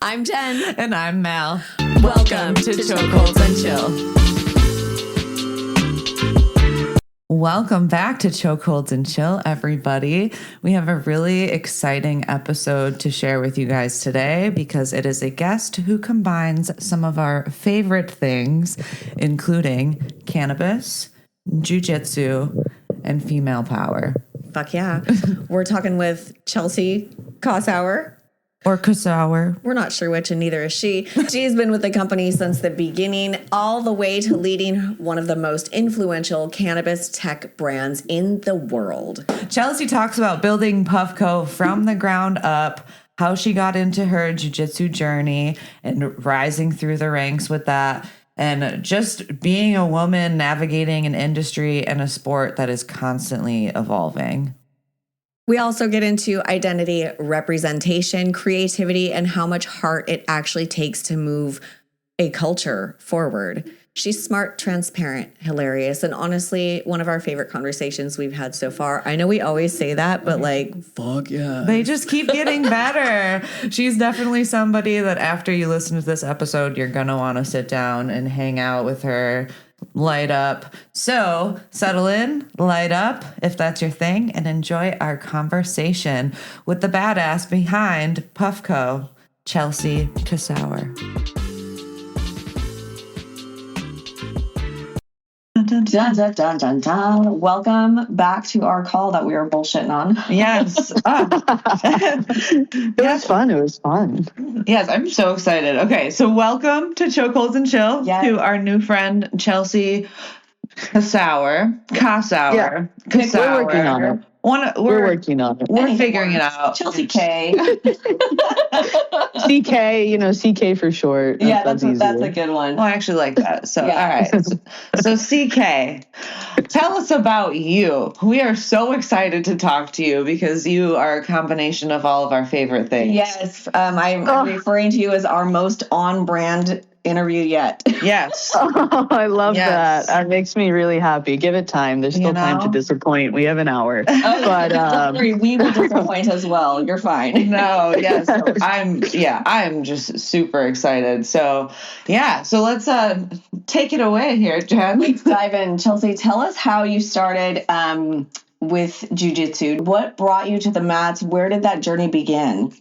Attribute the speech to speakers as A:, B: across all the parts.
A: I'm Jenn.
B: And I'm Mal.
A: Welcome to Chokeholds and Chill.
B: Welcome back to Chokeholds and Chill, everybody. We have a really exciting episode to share with you guys today because it is a guest who combines some of our favorite things, including cannabis, Jiu Jitsu, and female power.
A: Fuck yeah. We're talking with Chelsea Kossower.
B: Or Kossower.
A: We're not sure which, and neither is she. She's been with the company since the beginning, all the way to leading one of the most influential cannabis tech brands in the world.
B: Chelsea talks about building Puffco from the ground up, how she got into her jiu-jitsu journey and rising through the ranks with that, and just being a woman navigating an industry and a sport that is constantly evolving.
A: We also get into identity, representation, creativity, and how much heart it actually takes to move a culture forward. She's smart, transparent, hilarious, and honestly, one of our favorite conversations we've had so far. I know we always say that, but fuck yeah.
B: They just keep getting better. She's definitely somebody that after you listen to this episode, you're going to want to sit down and hang out with her, light up. So settle in, light up, if that's your thing, and enjoy our conversation with the badass behind Puffco, Chelsea Kossower.
A: Dun, dun, dun, dun, dun. Welcome back to our call that we were bullshitting on.
B: Yes.
C: It was fun. It was fun.
B: Yes, I'm so excited. Okay, so welcome to Chokeholds and Chill, to our new friend, Chelsea Kossower.
C: Yeah. We're working on it. We're working on it.
B: We're figuring it out.
A: Chelsea K.
C: CK, CK for short.
A: That's a good one.
B: Well, I actually like that. So, All right. So CK, tell us about you. We are so excited to talk to you because you are a combination of all of our favorite things.
A: Yes. I'm referring to you as our most on-brand interview yet.
B: Yes.
C: Oh, I love that. That makes me really happy. Give it time. There's still time to disappoint. We have an hour. But
A: we will disappoint as well. You're fine.
B: No, yes. I'm just super excited. So let's take it away here, Jenn.
A: Let's dive in. Chelsea, tell us how you started with jiu-jitsu. What brought you to the mats? Where did that journey begin?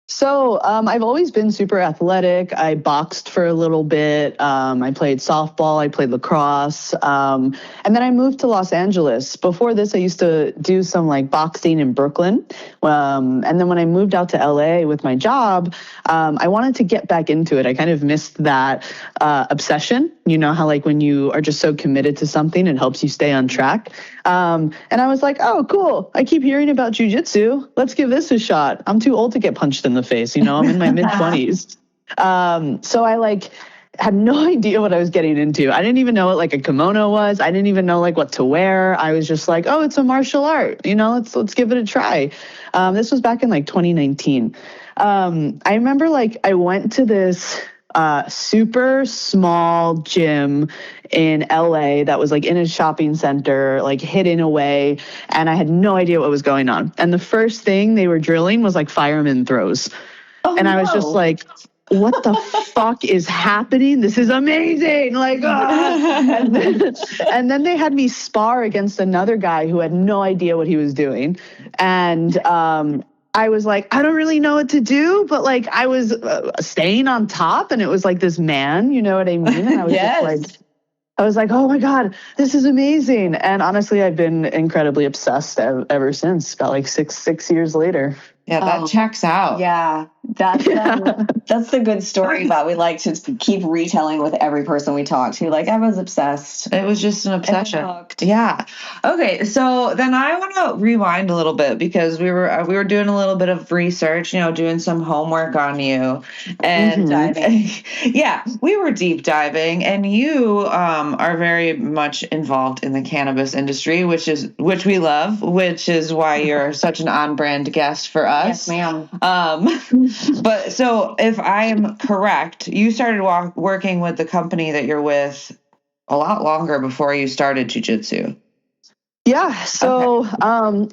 C: So I've always been super athletic. I boxed for a little bit. I played softball. I played lacrosse. And then I moved to Los Angeles. Before this, I used to do some boxing in Brooklyn. And then when I moved out to LA with my job, I wanted to get back into it. I kind of missed that obsession. You know how when you are just so committed to something, it helps you stay on track. And I was like, oh, cool. I keep hearing about jiu-jitsu. Let's give this a shot. I'm too old to get punched in the face. I'm in my mid-20s. So I had no idea what I was getting into. I didn't even know what a kimono was. I didn't even know what to wear. I was just oh, it's a martial art. Let's give it a try. This was back in 2019. I remember I went to this super small gym in LA that was in a shopping center, hidden away. And I had no idea what was going on. And the first thing they were drilling was fireman throws. Oh, and I was just what the fuck is happening? This is amazing. And then they had me spar against another guy who had no idea what he was doing. And, I was I don't really know what to do, but I was staying on top and it was this man, you know what I mean? And I was just I was oh my God, this is amazing. And honestly, I've been incredibly obsessed ever since, about 6 years later.
B: Yeah, that checks out.
A: Yeah, that's the good story that we like to keep retelling with every person we talk to. I was obsessed.
B: It was just an obsession. Yeah. Okay, so then I want to rewind a little bit because we were doing a little bit of research, doing some homework on you, and
A: diving.
B: Yeah, we were deep diving, and you are very much involved in the cannabis industry, which we love, which is why you're such an on-brand guest for us.
A: Yes, ma'am.
B: But so if I'm correct, you started working with the company that you're with a lot longer before you started jiu-jitsu.
C: Yeah. So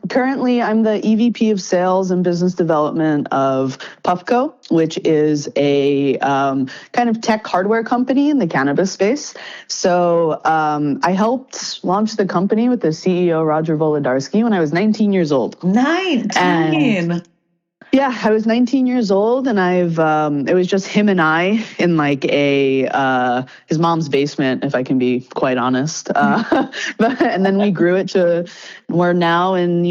C: currently, I'm the EVP of Sales and Business Development of Puffco, which is a kind of tech hardware company in the cannabis space. So I helped launch the company with the CEO, Roger Wolodarski, when I was 19 years old.
B: 19.
C: Yeah, I was 19 years old, and it was just him and I in like his mom's basement, if I can be quite honest. And then we grew it to, we're now in,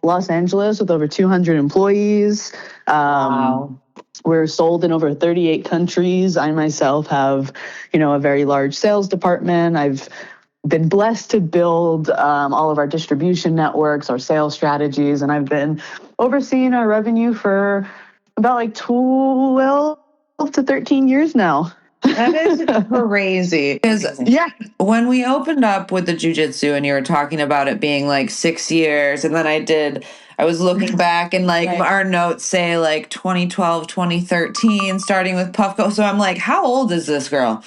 C: Los Angeles with over 200 employees.
B: Wow.
C: We're sold in over 38 countries. I myself have, a very large sales department. I've been blessed to build all of our distribution networks, our sales strategies, and I've been overseeing our revenue for about like 12 to 13 years now.
B: That is crazy. Because when we opened up with the jiu-jitsu and you were talking about it being like 6 years, and then I was looking back and like our notes say like 2012, 2013, starting with Puffco. So I'm like, how old is this girl?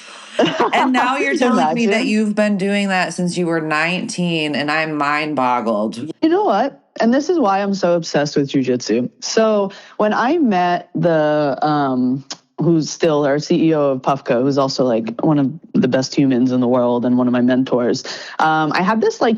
B: And now you're telling me that you've been doing that since you were 19, and I'm mind boggled.
C: You know what? And this is why I'm so obsessed with jiu-jitsu. So when I met who's still our CEO of Puffco, who's also like one of the best humans in the world and one of my mentors, I had this like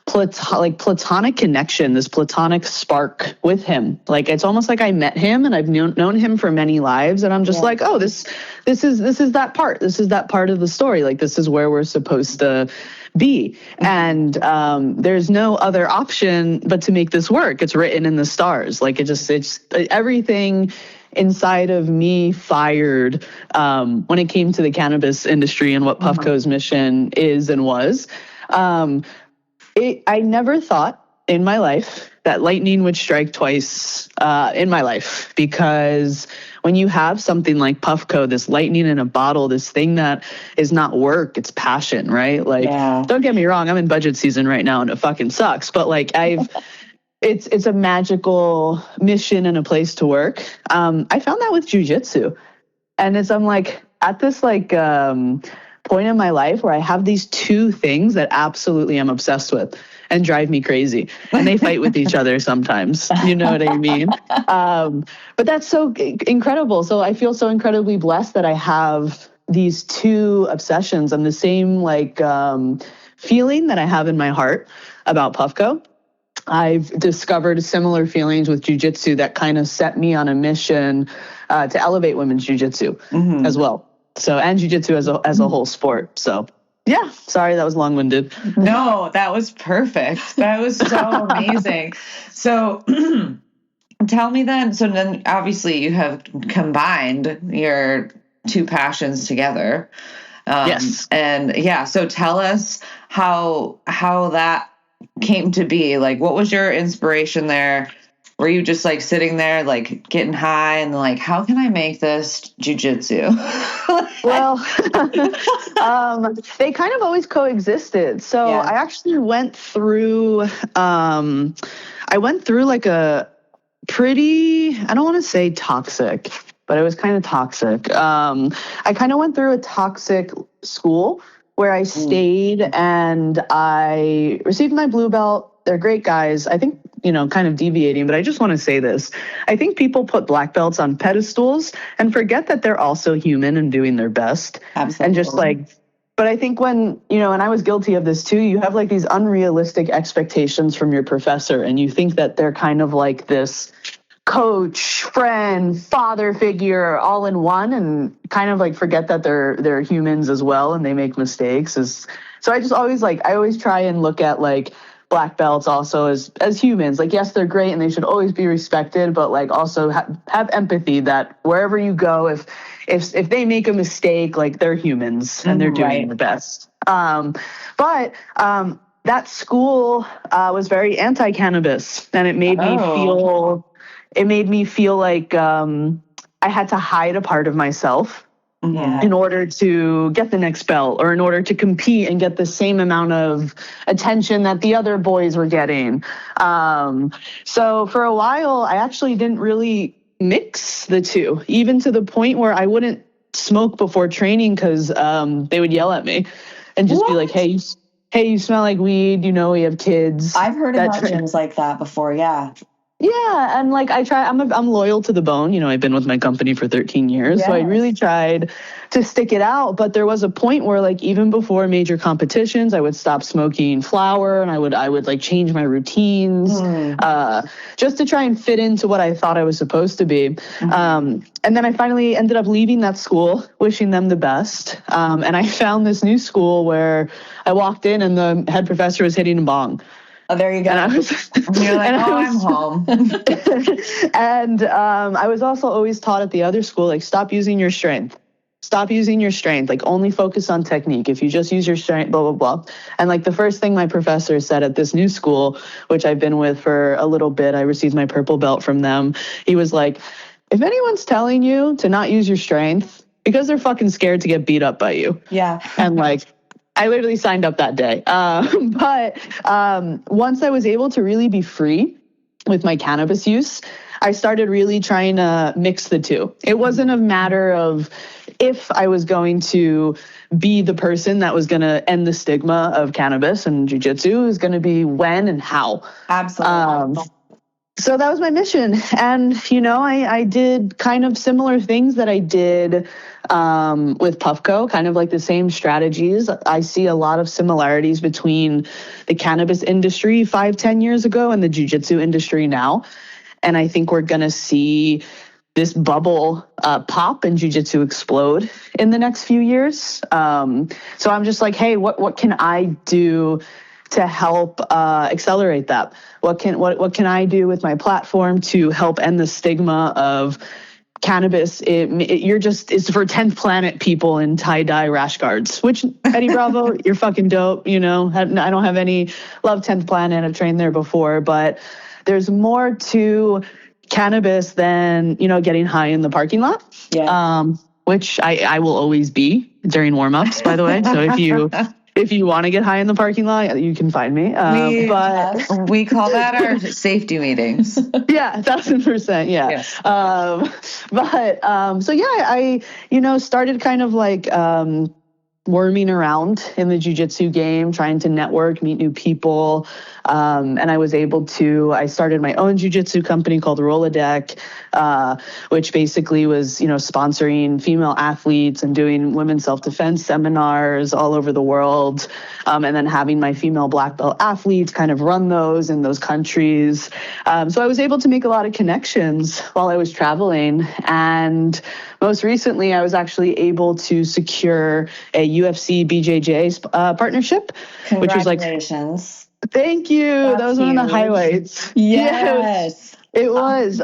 C: platonic connection, this platonic spark with him. Like it's almost like I met him and I've known him for many lives, and I'm just like, oh, this is that part. This is that part of the story. Like this is where we're supposed to be, and there's no other option but to make this work. It's written in the stars. Like it's everything inside of me fired when it came to the cannabis industry and what Puffco's mission is and was. I never thought in my life that lightning would strike twice in my life, because when you have something like Puffco, this lightning in a bottle, this thing that is not work, it's passion, right? Like, Don't get me wrong, I'm in budget season right now and it fucking sucks, but like it's a magical mission and a place to work. I found that with jiu-jitsu, and I'm like at this like point in my life where I have these two things that absolutely I'm obsessed with and drive me crazy, and they fight with each other sometimes. You know what I mean? But that's so incredible. So I feel so incredibly blessed that I have these two obsessions and the same like feeling that I have in my heart about Puffco. I've discovered similar feelings with jiu-jitsu that kind of set me on a mission to elevate women's jiu-jitsu as well. So, and jiu-jitsu as a whole sport. So, yeah, sorry, that was long-winded.
B: No, that was perfect. That was so amazing. So, tell me then, so then obviously you have combined your two passions together.
C: Yes.
B: And so tell us how that came to be. Like, what was your inspiration there? Were you just like sitting there, like getting high and like, how can I make this jiu-jitsu?
C: Well, they kind of always coexisted. So I actually went through, like a pretty, I don't want to say toxic, but it was kind of toxic. I kind of went through a toxic school where I stayed and I received my blue belt. They're great guys. I think, kind of deviating, but I just want to say this. I think people put black belts on pedestals and forget that they're also human and doing their best. Absolutely. And just like, but I think when, and I was guilty of this too, you have like these unrealistic expectations from your professor, and you think that they're kind of like this coach, friend, father figure all in one, and kind of like forget that they're humans as well and they make mistakes. So I just always I always try and look at like black belts also as humans. Like, yes, they're great and they should always be respected, but like also have empathy that wherever you go, if they make a mistake, like they're humans and they're doing their best. But that school was very anti-cannabis, and it made me feel like I had to hide a part of myself in order to get the next belt, or in order to compete and get the same amount of attention that the other boys were getting. So for a while, I actually didn't really mix the two, even to the point where I wouldn't smoke before training because they would yell at me and just be like, hey, hey, you smell like weed, we have kids.
D: I've heard about gyms like that before. Yeah.
C: Yeah, and like I'm loyal to the bone. I've been with my company for 13 years, so I really tried to stick it out. But there was a point where, like, even before major competitions, I would stop smoking flower, and I would like change my routines just to try and fit into what I thought I was supposed to be. And then I finally ended up leaving that school, wishing them the best. And I found this new school where I walked in, and the head professor was hitting a bong.
D: Oh, there you go.
C: And I was,
B: you're like, I'm home.
C: And I was also always taught at the other school, like, stop using your strength. Stop using your strength. Like, only focus on technique. If you just use your strength, blah, blah, blah. And like the first thing my professor said at this new school, which I've been with for a little bit, I received my purple belt from them. He was like, if anyone's telling you to not use your strength, because they're fucking scared to get beat up by you.
D: Yeah.
C: And like, I literally signed up that day. But once I was able to really be free with my cannabis use, I started really trying to mix the two. It wasn't a matter of if I was going to be the person that was going to end the stigma of cannabis and jiu-jitsu. It was going to be when and how.
D: Absolutely.
C: So that was my mission. And, I did kind of similar things that I did with Puffco, kind of like the same strategies. I see a lot of similarities between the cannabis industry 5-10 years ago and the jiu-jitsu industry now. And I think we're going to see this bubble pop and jiu-jitsu explode in the next few years. So I'm just like, hey, what can I do to help accelerate that? What can I do with my platform to help end the stigma of cannabis? It's for 10th planet people in tie-dye rash guards, which, Eddie Bravo, you're fucking dope. I don't have any love 10th planet. I've trained there before, but there's more to cannabis than, getting high in the parking lot.
D: Yeah.
C: Which I will always be during warm-ups, by the way. So if you want to get high in the parking lot, you can find me.
B: But we call that our safety meetings.
C: Yeah, 1,000%. Yeah.
B: Yes.
C: So yeah, I started kind of like worming around in the jiu-jitsu game, trying to network, meet new people. And I started my own jiu-jitsu company called Rolodeck, which basically was, sponsoring female athletes and doing women's self-defense seminars all over the world. And then having my female black belt athletes kind of run those in those countries. So I was able to make a lot of connections while I was traveling. And most recently, I was actually able to secure a UFC BJJ partnership, which was like,
D: congratulations.
C: Thank you.
D: That's
C: that was one of the highlights.
D: Yes.
C: It was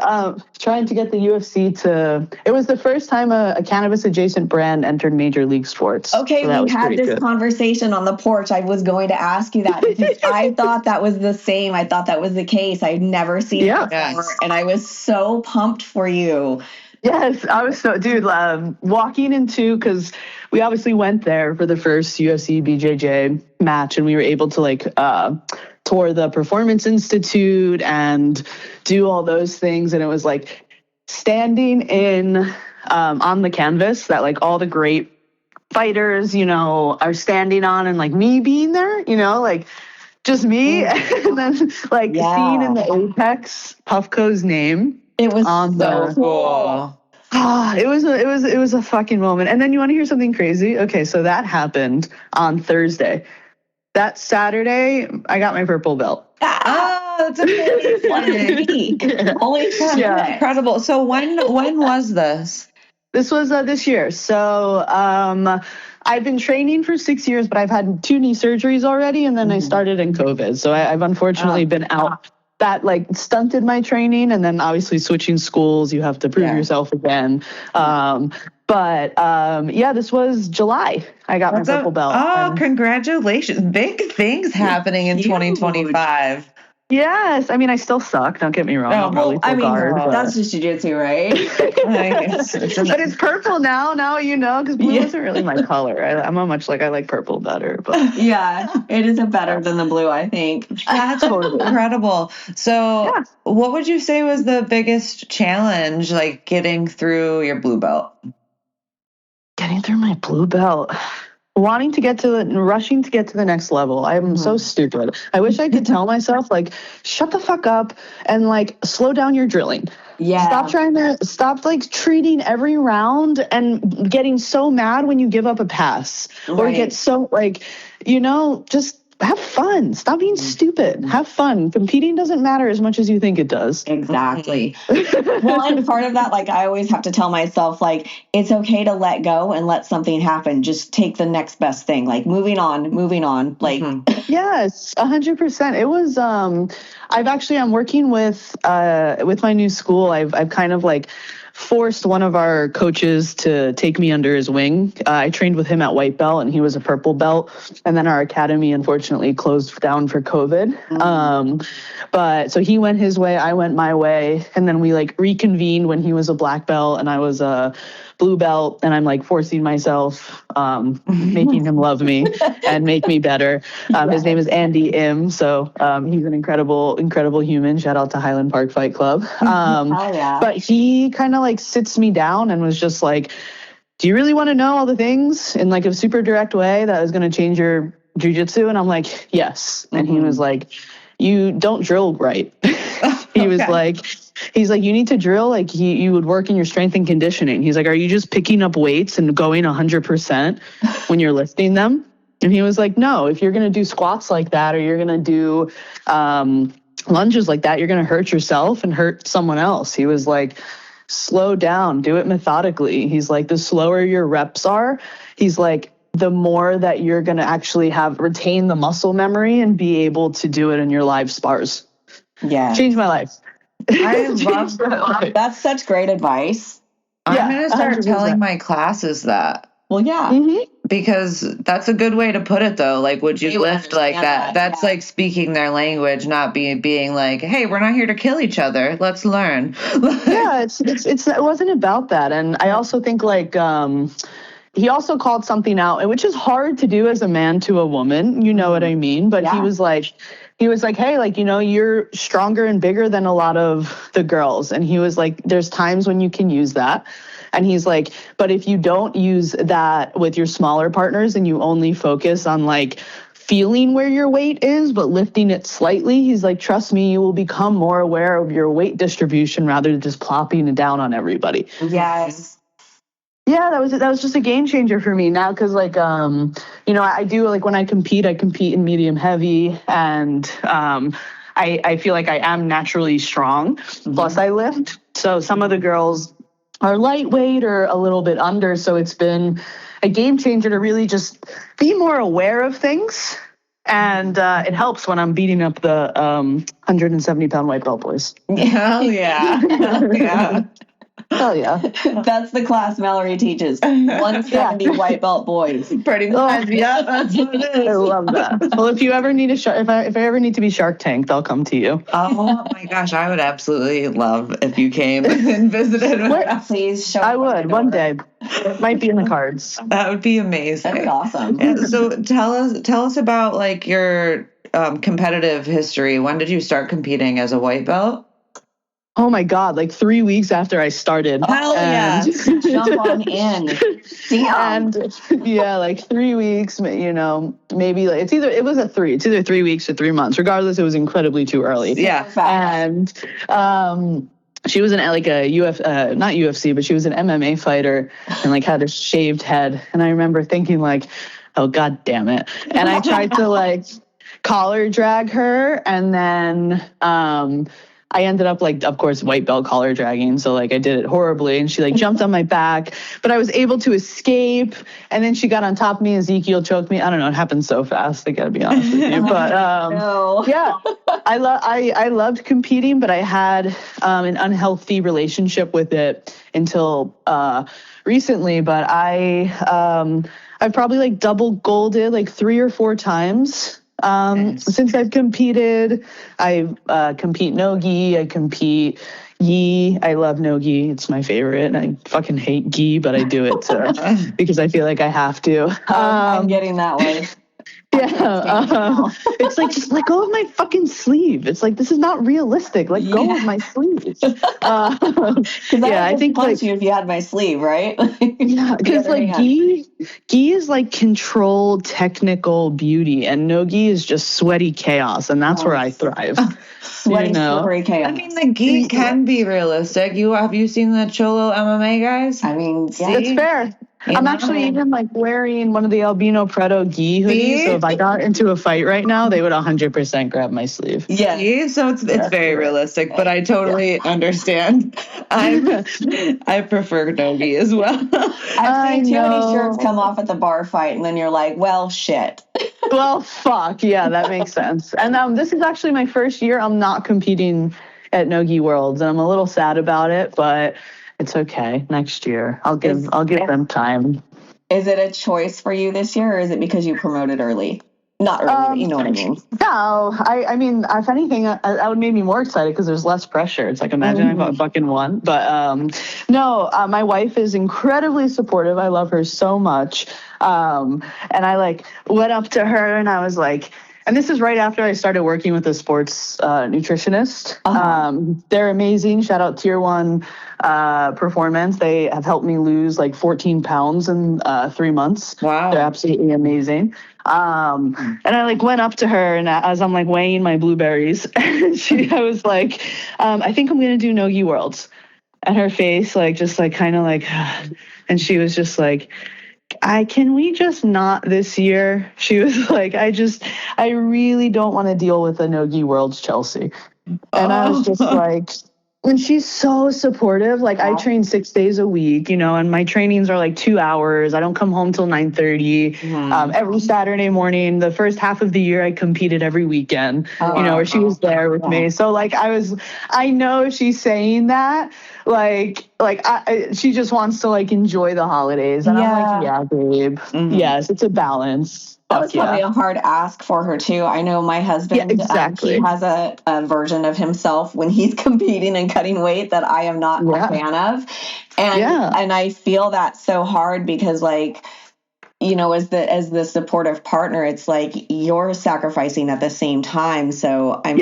C: trying to get the UFC it was the first time a cannabis adjacent brand entered major league sports.
D: Okay,
C: so
D: we had this conversation on the porch. I was going to ask you that because I thought that was the same. I thought that was the case. I'd never seen it before, and I was so pumped for you.
C: Yes, I was walking into, because we obviously went there for the first UFC BJJ match, and we were able to tour the Performance Institute and do all those things. And it was like standing in on the canvas that like all the great fighters, are standing on, and like me being there, like just me. And then like seeing in the apex Puffco's name.
D: It was
C: on
D: so cool.
C: It was a fucking moment. And then you want to hear something crazy? Okay, so that happened on Thursday. That Saturday, I got my purple belt.
B: Oh, that's amazing.
D: Only
B: Incredible. So when was this?
C: This was this year. So I've been training for 6 years, but I've had 2 knee surgeries already, and then I started in COVID. So I've unfortunately been out. That like stunted my training, and then obviously switching schools, you have to prove yourself again. This was July. I got my purple belt.
B: Oh, congratulations. Big things happening in 2025.
C: Yes. I mean, I still suck. Don't get me wrong.
D: That's just jiu-jitsu, right?
C: But it's purple now. Now because blue isn't really my color. I like purple better. But
D: yeah, it is better than the blue, I think.
B: That's incredible. So what would you say was the biggest challenge, like getting through your blue belt?
C: Getting through my blue belt. rushing to get to the next level. I'm so stupid. I wish I could tell myself, like, shut the fuck up and like slow down your drilling.
D: Yeah.
C: Stop like treating every round and getting so mad when you give up a pass or get so like, just have fun. Stop being stupid. Have fun. Competing doesn't matter as much as you think it does.
D: Exactly. Well, and part of that, like, I always have to tell myself, like, it's okay to let go and let something happen. Just take the next best thing. Like, moving on. Like,
C: yes, 100%. It was, I'm working with my new school. I've kind of like forced one of our coaches to take me under his wing. I trained with him at white belt and he was a purple belt. And then our academy unfortunately closed down for COVID. But so he went his way, I went my way. And then we like reconvened when he was a black belt and I was a blue belt. And I'm like forcing myself, making him love me and make me better. His name is Andy Im. So he's an incredible human. Shout out to Highland Park Fight Club. But he kind of like sits me down and was just like, do you really want to know all the things in like a super direct way that is going to change your jiu-jitsu? And I'm like, yes. And he was like, you don't drill right. He's like, you need to drill like you would work in your strength and conditioning. He's like, are you just picking up weights and going 100% when you're lifting them? And he was like, no, if you're going to do squats like that, or you're going to do lunges like that, you're going to hurt yourself and hurt someone else. He was like, slow down, do it methodically. He's like, the slower your reps are, he's like, the more that you're going to actually retain the muscle memory and be able to do it in your live spars.
D: Yeah.
C: Changed my life.
B: I love
D: that. That's such great advice.
B: I'm going to start 100%. Telling my classes that.
D: Well, yeah.
B: Because that's a good way to put it, though. Like, would you lift like that? That's like speaking their language, not being like, hey, we're not here to kill each other. Let's learn.
C: Yeah, it wasn't about that. And I also think like, he also called something out, which is hard to do as a man to a woman. You know what I mean? But he was like, hey, like, you're stronger and bigger than a lot of the girls. And he was like, there's times when you can use that. And he's like, but if you don't use that with your smaller partners and you only focus on like feeling where your weight is, but lifting it slightly, he's like, trust me, you will become more aware of your weight distribution rather than just plopping it down on everybody.
D: Yes.
C: Yeah, that was just a game changer for me now. Cause like, I do like when I compete in medium heavy and, I feel like I am naturally strong. Plus I lift. So some of the girls are lightweight or a little bit under. So it's been a game changer to really just be more aware of things. And it helps when I'm beating up the 170-pound white belt boys.
B: Hell yeah. Yeah.
C: Hell yeah.
D: That's the class Mallory teaches. 170 white belt boys.
B: Pretty much. Yeah, that's what it is.
C: I love that. Well, if you ever need if I ever need to be Shark Tanked, I'll come to you.
B: Oh my gosh, I would absolutely love if you came and visited with us.
D: Please show
C: I would one day. It might be in the cards.
B: That would be amazing.
D: That's awesome.
B: Yeah, so tell us about like your competitive history. When did you start competing as a white belt?
C: Oh my God, like 3 weeks after I started.
D: Hell yeah. Jump on in.
C: And yeah, like 3 weeks, maybe like it's either 3 weeks or 3 months. Regardless, it was incredibly too early.
B: Yeah.
C: And she was not UFC, but she was an MMA fighter and like had a shaved head. And I remember thinking like, oh God damn it. And I tried to like collar drag her and then I ended up like, of course, white belt collar dragging. So like I did it horribly and she like jumped on my back, but I was able to escape. And then she got on top of me. Ezekiel choked me. I don't know. It happened so fast. I gotta be honest with you. But yeah, I loved competing, but I had an unhealthy relationship with it until recently. But I've probably like double golded like 3 or 4 times. Since I've competed. I compete no-gi, I compete gi. I love no-gi. It's my favorite. I fucking hate gi, but I do it because I feel like I have to.
D: I'm getting that way.
C: It's like, just let go of my fucking sleeve. It's like, this is not realistic. Let go of my sleeve.
D: I think punch you if you had my sleeve, right?
C: Yeah, because like gi is like controlled technical beauty, and no gi is just sweaty chaos, and that's where I thrive.
D: Sweaty, slippery chaos.
B: I mean, the gi can be realistic. Have you seen the Cholo MMA guys?
D: I mean,
C: that's fair. I'm actually even like wearing one of the Albino Preto gi hoodies. So if I got into a fight right now, they would 100% grab my sleeve.
B: Yeah. So it's very realistic, but I totally understand. I prefer no gi as well.
D: I've seen too many shirts come off at the bar fight, and then you're like, well, shit.
C: Well, fuck. Yeah, that makes sense. And this is actually my first year. I'm not competing at No-Gi Worlds, and I'm a little sad about it, but it's okay. Next year, I'll give them time.
D: Is it a choice for you this year, or is it because you promoted early? Not early, but you know what I mean.
C: No, I mean, if anything, that would make me more excited because there's less pressure. It's like, imagine I fucking won. But no, my wife is incredibly supportive. I love her so much. And I like went up to her and I was like, and this is right after I started working with a sports nutritionist. They're amazing. Shout out Tier 1 Performance. They have helped me lose like 14 pounds in 3 months.
B: Wow.
C: They're absolutely amazing. And I like went up to her, and as I'm like weighing my blueberries, I was like, I think I'm going to do No-Gi Worlds. And her face like just like kind of like, and she was just like, can we just not this year? She was like, I really don't want to deal with a No-Gi Worlds, Chelsea. And I was just like, and she's so supportive. Like, I train 6 days a week, and my trainings are like 2 hours. I don't come home till 9:30. Every Saturday morning, the first half of the year, I competed every weekend, where she was there with me. So like, I know she's saying that, she just wants to like enjoy the holidays. And I'm like, yeah, babe. Yes, it's a balance.
D: That was probably a hard ask for her too. I know my husband, he has a version of himself when he's competing and cutting weight that I am not a fan of. And I feel that so hard because like, as the supportive partner, it's like you're sacrificing at the same time. So I'm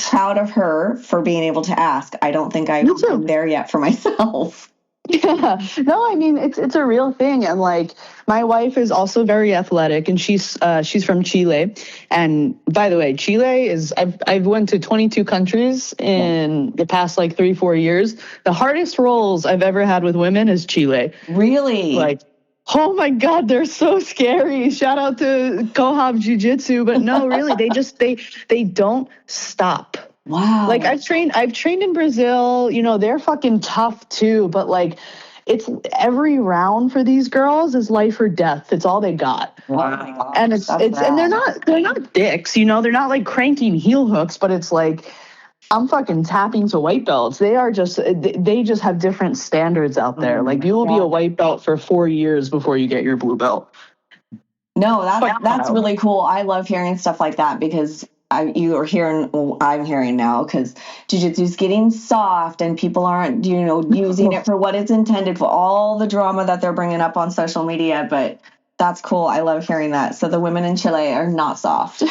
D: proud of her for being able to ask. I don't think I'm there yet for myself.
C: Yeah, no, I mean, it's a real thing. And like, my wife is also very athletic, and she's from Chile. And by the way, Chile is, I've went to 22 countries in the past like 3-4 years. The hardest roles I've ever had with women is Chile.
D: Really?
C: Like, oh my God, they're so scary. Shout out to CHOKEHOLD Jiu Jitsu, but no, really, they don't stop.
D: Wow.
C: Like I've trained in Brazil, they're fucking tough too, but like it's every round for these girls is life or death. It's all they got.
D: Wow.
C: And and they're not dicks, they're not like cranking heel hooks, but it's like I'm fucking tapping to white belts. They just have different standards out there. Like you will be a white belt for 4 years before you get your blue belt.
D: No, that's really cool. I love hearing stuff like that because I'm hearing now because jiu-jitsu is getting soft and people aren't, using it for what it's intended for, all the drama that they're bringing up on social media. But that's cool. I love hearing that. So the women in Chile are not soft.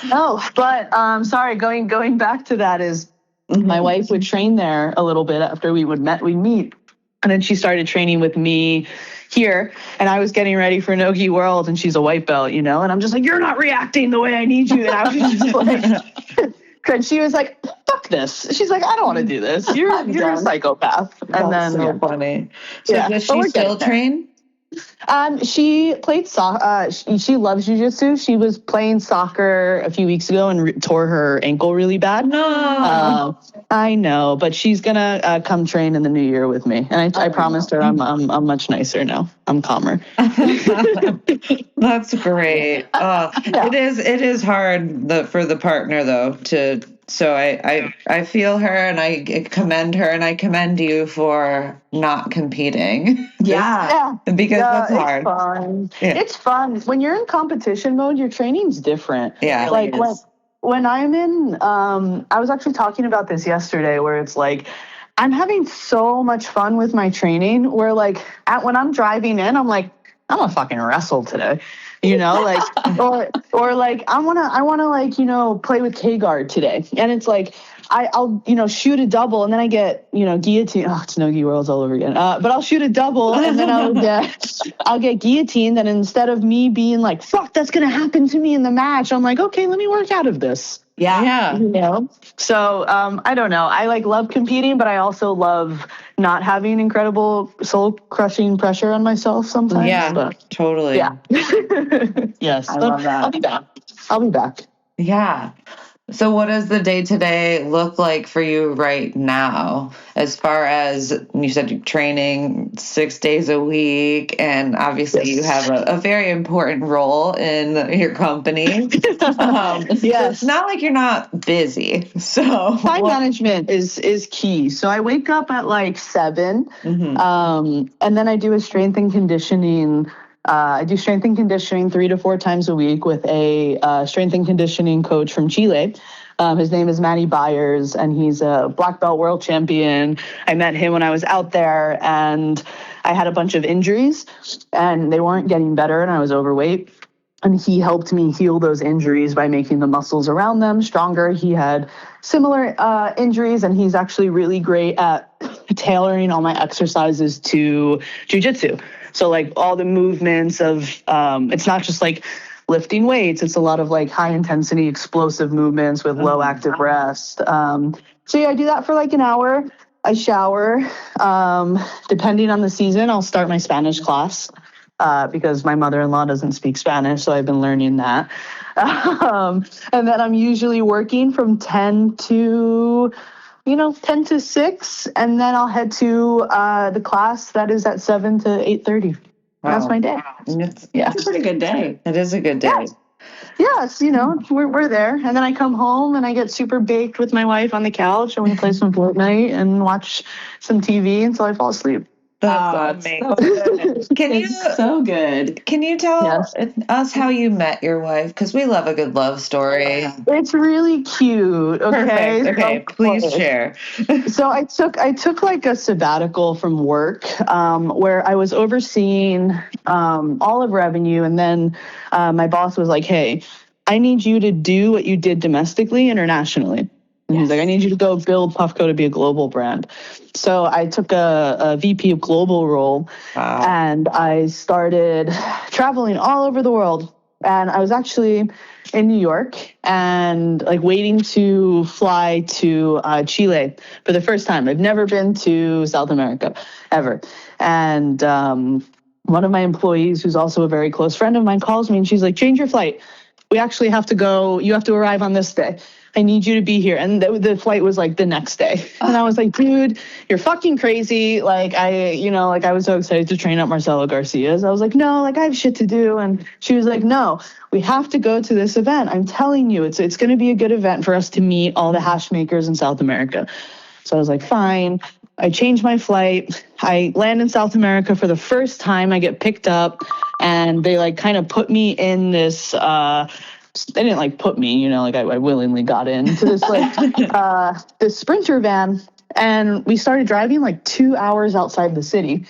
C: No, but sorry, going back to that is my wife would train there a little bit after we'd meet. And then she started training with me here, and I was getting ready for No-Gi World, and she's a white belt, and I'm just like, you're not reacting the way I need you. And I was just like, and she was like, fuck this. She's like, I don't want to do this. You're a psychopath. And
B: that's
C: then
B: so funny. So does she still train?
C: She played soccer. She loves jiu-jitsu. She was playing soccer a few weeks ago and tore her ankle really bad.
B: No,
C: I know, but she's gonna come train in the new year with me, and I promised her I'm much nicer now. I'm calmer.
B: That's great. It is hard for the partner though to. So I feel her and I commend her and I commend you for not competing.
D: Yeah.
B: Because that's hard.
C: It's fun.
B: Yeah.
C: It's fun. When you're in competition mode, your training's different.
B: Yeah.
C: Like when I'm in, I was actually talking about this yesterday where it's like, I'm having so much fun with my training where like when I'm driving in, I'm like, I'm gonna fucking wrestle today, like, or like, I wanna like, play with K-guard today. And it's like, I'll, shoot a double and then I get, guillotine. Oh, it's no-gi worlds all over again. But I'll shoot a double and then I'll get guillotined. And instead of me being like, fuck, that's going to happen to me in the match, I'm like, okay, let me work out of this.
B: Yeah.
C: So I don't know. I like love competing, but I also love not having incredible soul crushing pressure on myself sometimes.
B: Yeah,
C: but,
B: totally.
C: Yeah. Yes.
D: I love that.
C: I'll be back.
B: Yeah. So what does the day-to-day look like for you right now? As far as you said, you're training 6 days a week, and obviously you have a very important role in your company. So it's not like you're not busy. So
C: time management is key. So I wake up at like 7, and then I do a strength and conditioning. I do strength and conditioning 3 to 4 times a week with a strength and conditioning coach from Chile. His name is Manny Byers, and he's a black belt world champion. I met him when I was out there, and I had a bunch of injuries, and they weren't getting better, and I was overweight. And he helped me heal those injuries by making the muscles around them stronger. He had similar injuries, and he's actually really great at tailoring all my exercises to Jiu Jitsu. So like all the movements of, it's not just like lifting weights. It's a lot of like high intensity explosive movements with low active rest. So yeah, I do that for like an hour. I shower. Depending on the season, I'll start my Spanish class because my mother-in-law doesn't speak Spanish. So I've been learning that. And then I'm usually working from 10 to 6, and then I'll head to the class that is at 7 to 8:30. Wow. That's my day.
D: It's a pretty good day.
B: It is a good day.
C: Yes, we're there. And then I come home and I get super baked with my wife on the couch, and we play some Fortnite and watch some TV until I fall asleep.
B: That's amazing.
D: So good.
B: Can you tell us how you met your wife? Because we love a good love story.
C: It's really cute. Okay.
B: Perfect. Okay, please share.
C: So I took like a sabbatical from work, where I was overseeing all of revenue, and then my boss was like, "Hey, I need you to do what you did domestically, internationally." And he's like, I need you to go build Puffco to be a global brand. So I took a VP of global role, and I started traveling all over the world. And I was actually in New York and like waiting to fly to Chile for the first time. I've never been to South America ever. And one of my employees, who's also a very close friend of mine, calls me and she's like, change your flight. We actually have to go. You have to arrive on this day. I need you to be here. And the flight was like the next day. And I was like, dude, you're fucking crazy. Like I was so excited to train up Marcelo Garcia's. I was like, no, like I have shit to do. And she was like, no, we have to go to this event. I'm telling you, it's going to be a good event for us to meet all the hash makers in South America. So I was like, fine. I changed my flight. I land in South America for the first time. I get picked up and they like kind of put me in this, they didn't like put me, like I willingly got into this like this Sprinter van, and we started driving like 2 hours outside the city.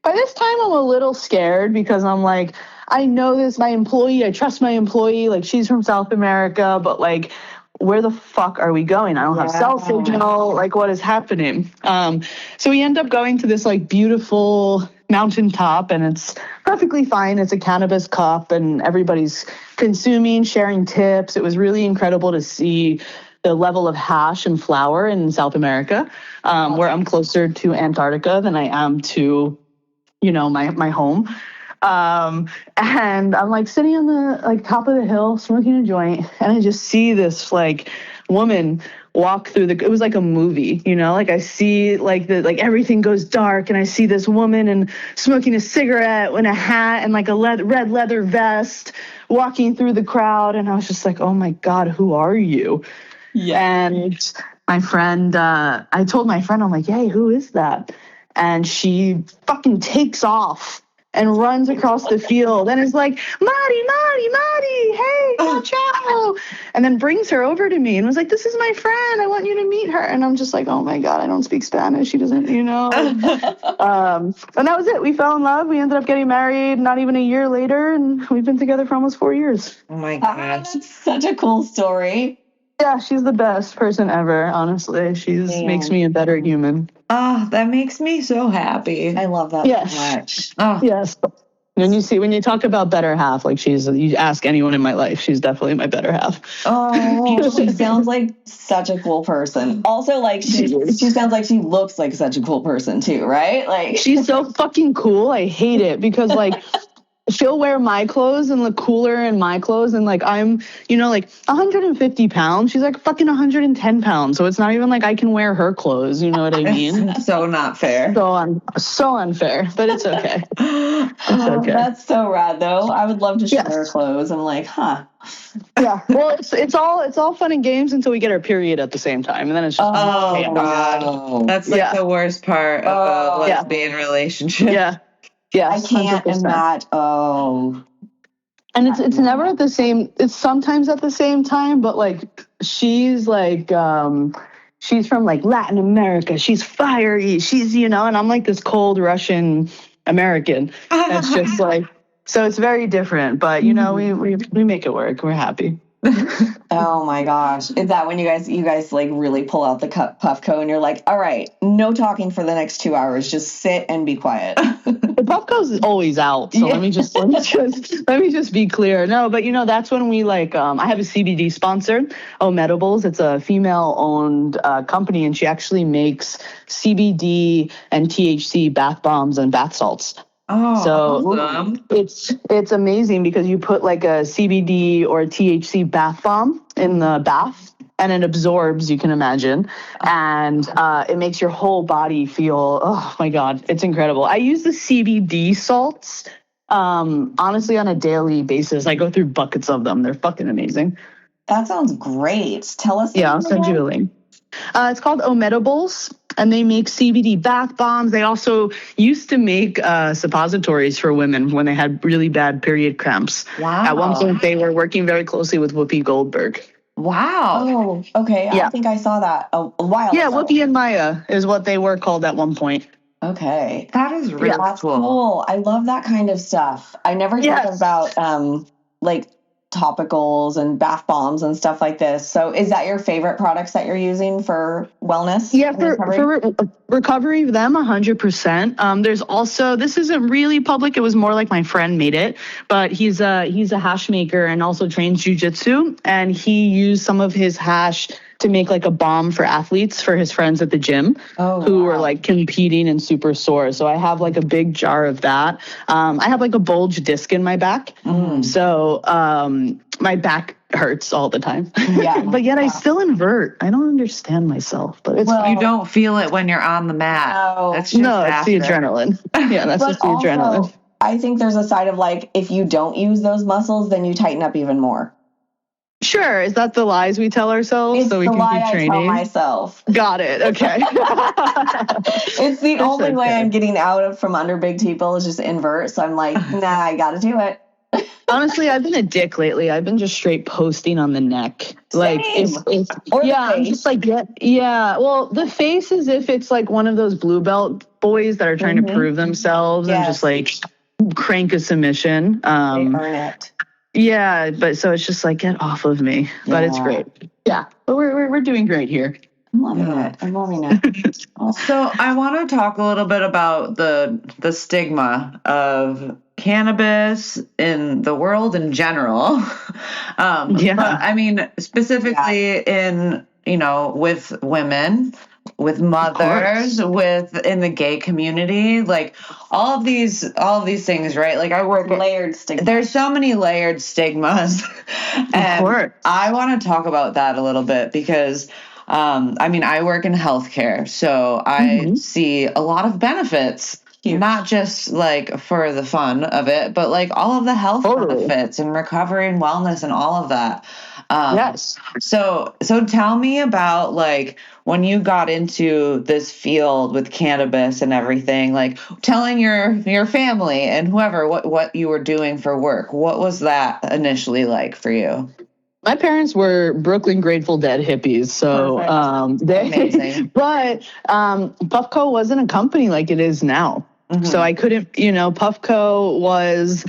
C: By this time I'm a little scared because I'm like, I know this, my employee, I trust my employee, like she's from South America, but like, where the fuck are we going? I don't have cell signal, like what is happening? So we end up going to this like beautiful mountaintop, and it's perfectly fine. It's a cannabis cup and everybody's consuming, sharing tips. It was really incredible to see the level of hash and flower in South America, where I'm closer to Antarctica than I am to, my home. And I'm like sitting on the like top of the hill smoking a joint, and I just see this like woman walk through it was like a movie, like I see like everything goes dark, and I see this woman and smoking a cigarette in a hat and like a red leather vest walking through the crowd, and I was just like, oh my God, who are you? And my friend, I told my friend, I'm like, hey, who is that? And she fucking takes off and runs across the field and is like, Marty, hey, watch out. And then brings her over to me and was like, this is my friend. I want you to meet her. And I'm just like, oh my God, I don't speak Spanish. She doesn't, And that was it. We fell in love. We ended up getting married not even a year later. And we've been together for almost 4 years.
B: Oh my gosh.
D: That's such a cool story.
C: Yeah, she's the best person ever, honestly. Makes me a better human.
B: Oh, that makes me so happy.
D: I love that so much.
B: Oh.
C: Yes. When you talk about better half, like you ask anyone in my life, she's definitely my better half.
D: Oh, she sounds like such a cool person. Also, like she sounds like she looks like such a cool person too, right? Like
C: she's so fucking cool. I hate it because like she'll wear my clothes and look cooler in my clothes. And like, I'm, like 150 pounds. She's like fucking 110 pounds. So it's not even like I can wear her clothes. You know what I mean?
B: So not fair.
C: So unfair, but it's okay. It's okay.
D: That's so rad though. I would love to share her clothes. I'm like, huh.
C: Yeah. Well, it's all fun and games until we get our period at the same time. And then it's just,
B: God. That's like the worst part of a lesbian relationship.
C: Yeah. Yeah,
D: I can't
C: 100%.
D: imagine. Oh,
C: and it's never at the same. It's sometimes at the same time, but like she's like she's from like Latin America. She's fiery. She's and I'm like this cold Russian American. That's just like so. It's very different, but we make it work. We're happy.
D: Oh my gosh. Is that when you guys like really pull out the Puffco and you're like, all right, no talking for the next 2 hours, just sit and be quiet.
C: The Puffco's always out. So let me just be clear. No, but that's when we like I have a CBD sponsor, nnabis. It's a female owned company, and she actually makes CBD and THC bath bombs and bath salts.
B: Oh,
C: so
B: awesome.
C: It's amazing because you put like a CBD or a THC bath bomb in the bath and it absorbs, you can imagine, and it makes your whole body feel, oh my God, it's incredible. I use the CBD salts honestly on a daily basis. I go through buckets of them. They're fucking amazing.
D: That sounds great. Tell us.
C: Yeah, I'll send you a link. It's called nnabis, and they make CBD bath bombs. They also used to make suppositories for women when they had really bad period cramps.
B: Wow.
C: At one point, they were working very closely with Whoopi Goldberg.
B: Wow.
D: Oh, okay. Yeah. I think I saw that a while ago.
C: Yeah, Whoopi and Maya is what they were called at one point.
D: Okay.
B: That is really
D: cool. I love that kind of stuff. I never thought about like topicals and bath bombs and stuff like this. So is that your favorite products that you're using for wellness?
C: Yeah, for recovery, them 100%. There's also, this isn't really public. It was more like my friend made it, but he's a hash maker and also trains Jiu Jitsu. And he used some of his hash to make like a bomb for athletes for his friends at the gym who were like competing and super sore. So I have like a big jar of that. I have like a bulge disc in my back. So my back hurts all the time. Yeah. But yet I still invert. I don't understand myself, but it's
B: you don't feel it when you're on the mat.
D: No,
B: it's the
C: adrenaline. Yeah, that's just the adrenaline.
D: I think there's a side of like, if you don't use those muscles, then you tighten up even more.
C: Sure. Is that the lies we tell ourselves
D: it's
C: so we can keep training?
D: I tell myself.
C: Got it. Okay.
D: It's the only way I'm getting out from under big people is just invert. So I'm like, nah, I got to do it.
C: Honestly, I've been a dick lately. I've been just straight posting on the neck. Like, I'm just like, yeah. Well, the face is if it's like one of those blue belt boys that are trying to prove themselves and just like crank a submission.
D: They earn it.
C: Yeah, but so it's just like, get off of me. But it's great. Yeah, but we're doing great here.
D: I'm loving it.
B: So I want to talk a little bit about the stigma of cannabis in the world in general. But I mean, specifically in, with women, with mothers, in the gay community, like all of these things, right? Like I work
D: layered stigma.
B: There's so many layered stigmas. And I want to talk about that a little bit because I work in healthcare, so I see a lot of benefits. Huge. Not just like for the fun of it, but like all of the health benefits and recovery and wellness and all of that.
C: Yes.
B: So tell me about like when you got into this field with cannabis and everything, like telling your family and whoever what you were doing for work. What was that initially like for you?
C: My parents were Brooklyn Grateful Dead hippies, so but Puffco wasn't a company like it is now. Mm-hmm. So I couldn't, Puffco was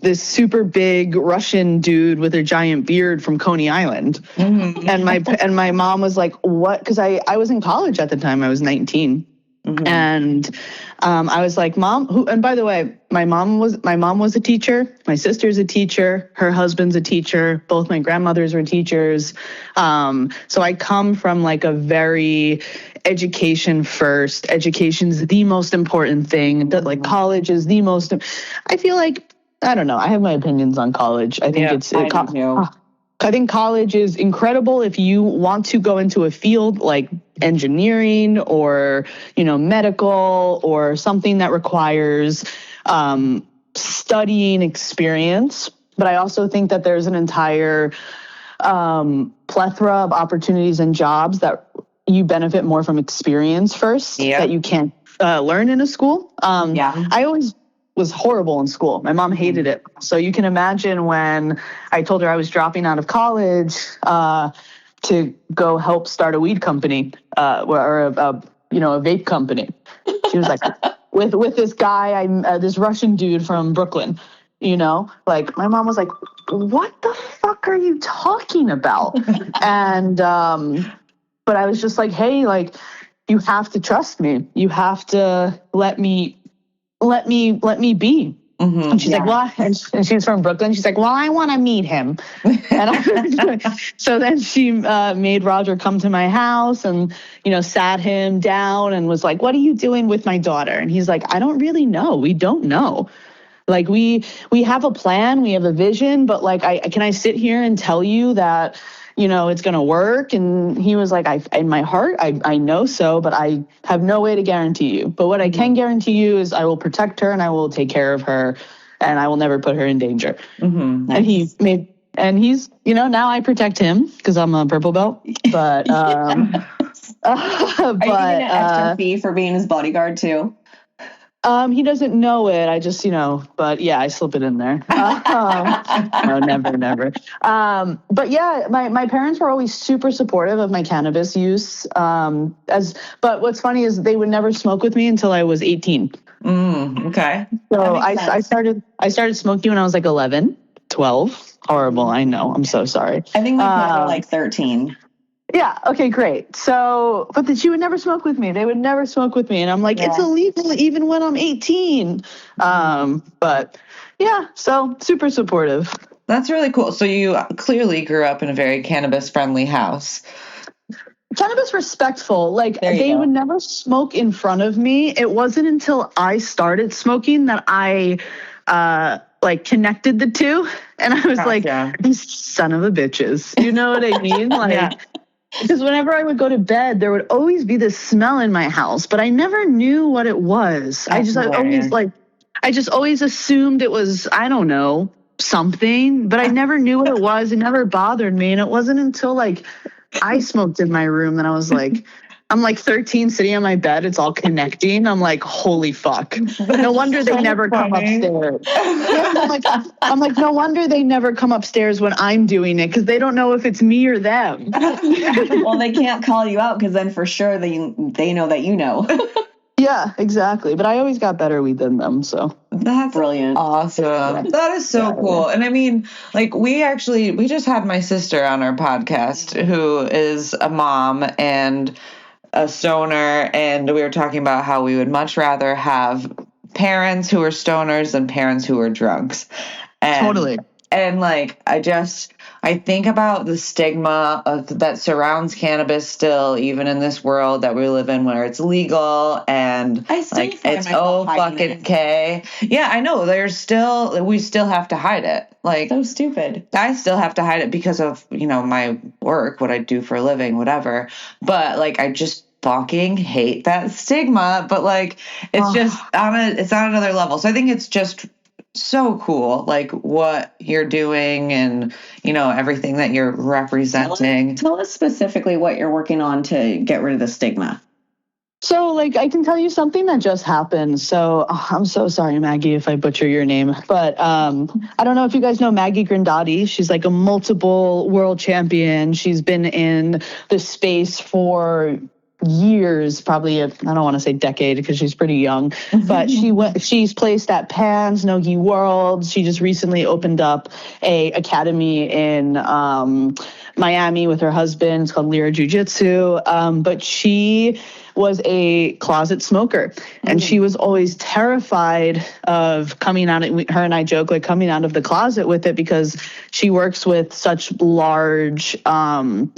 C: this super big Russian dude with a giant beard from Coney Island. Mm-hmm. And my mom was like, what? Because I was in college at the time. I was 19. Mm-hmm. And I was like, Mom, and by the way, my mom was a teacher. My sister's a teacher. Her husband's a teacher. Both my grandmothers were teachers. So I come from like a very education first. Education's the most important thing. That like college is the most. I feel like, I don't know. I have my opinions on college. I think I think college is incredible if you want to go into a field like engineering or, medical or something that requires studying experience. But I also think that there's an entire plethora of opportunities and jobs that you benefit more from experience first that you can't learn in a school. I always was horrible in school. My mom hated it. So you can imagine when I told her I was dropping out of college to go help start a weed company or a vape company. She was like, with this guy, this Russian dude from Brooklyn, like my mom was like, what the fuck are you talking about? And, but I was just like, hey, like, you have to trust me. You have to let me be. Mm-hmm, and she's like, well, and she's from Brooklyn. She's like, well, I want to meet him. So then she made Roger come to my house and, sat him down and was like, what are you doing with my daughter? And he's like, I don't really know. We don't know. Like we have a plan, we have a vision, but like, can I sit here and tell you that, it's going to work? And he was like, in my heart, I know so, but I have no way to guarantee you. But what I can guarantee you is I will protect her and I will take care of her and I will never put her in danger. Mm-hmm. Nice. And he's, now I protect him because I'm a purple belt, but,
D: are you getting an extra fee for being his bodyguard too?
C: He doesn't know it. I just, but yeah, I slip it in there. No, never. But yeah, my parents were always super supportive of my cannabis use. But what's funny is they would never smoke with me until I was 18.
B: Okay.
C: So I started smoking when I was like 11, 12. Horrible. I know. I'm so sorry.
D: I think my kids were like 13.
C: Yeah. Okay, great. So, but she would never smoke with me. They would never smoke with me. And I'm like, it's illegal even when I'm 18. But yeah, so super supportive.
B: That's really cool. So you clearly grew up in a very cannabis friendly house.
C: Cannabis respectful. Like they would never smoke in front of me. It wasn't until I started smoking that I, connected the two. And I was like, these son of a bitches. You know what I mean? Like, because whenever I would go to bed, there would always be this smell in my house, but I never knew what it was. I just always assumed it was, I don't know, something, but I never knew what it was. It never bothered me. And it wasn't until like I smoked in my room and I was like, I'm like 13 sitting on my bed. It's all connecting. I'm like, holy fuck. No wonder they never come upstairs. I'm like, no wonder they never come upstairs when I'm doing it because they don't know if it's me or them.
D: Well, they can't call you out because then for sure they know that you know.
C: Yeah, exactly. But I always got better weed than them. So
B: that's
D: brilliant.
B: Awesome. Yeah. That is so cool. And I mean, like we just had my sister on our podcast who is a mom and a stoner, and we were talking about how we would much rather have parents who are stoners than parents who are drunks.
C: Totally.
B: And like, I think about the stigma that surrounds cannabis still, even in this world that we live in where it's legal and like it's fucking K. Yeah, I know. We still have to hide it. Like,
D: so stupid.
B: I still have to hide it because of, my work, what I do for a living, whatever. But like, I just fucking hate that stigma. But like, it's just it's on another level. So I think it's just so cool, like what you're doing and, you know, everything that you're representing.
D: Tell us specifically what you're working on to get rid of the stigma.
C: So, like, I can tell you something that just happened. So, I'm so sorry, Maggie, if I butcher your name. But I don't know if you guys know Maggie Grandotti. She's like a multiple world champion. She's been in the space for years, probably I don't want to say decade because she's pretty young, but she's placed at Pans, Nogi Worlds. She just recently opened up a academy in Miami with her husband. It's called Lyra Jiu Jitsu. But she was a closet smoker, and she was always terrified of coming out. Her and I joke, like, coming out of the closet with it, because she works with such large companies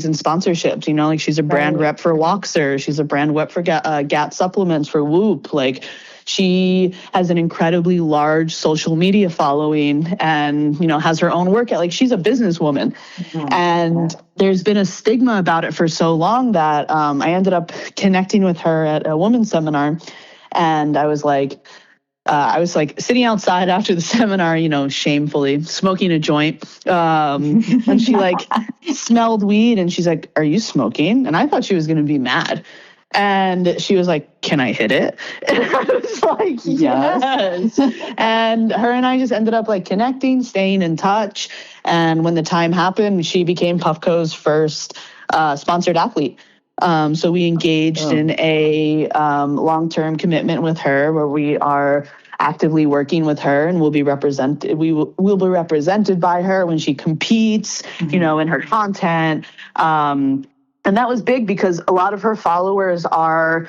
C: and sponsorships, you know, like she's a brand rep for Woxer. She's a brand rep for GAT supplements, for Whoop. Like, she has an incredibly large social media following and, you know, has her own workout. Like, she's a businesswoman. And there's been a stigma about it for so long that I ended up connecting with her at a women's seminar. And I was like sitting outside after the seminar, you know, shamefully smoking a joint. And she like smelled weed and she's like, "Are you smoking?" And I thought she was going to be mad. And she was like, "Can I hit it?" And I was like, yes. And her and I just ended up like connecting, staying in touch. And when the time happened, she became Puffco's first sponsored athlete. So we engaged in a long-term commitment with her, where we are actively working with her, and we'll be represented. We'll be represented by her when she competes, you know, in her content. And that was big because a lot of her followers are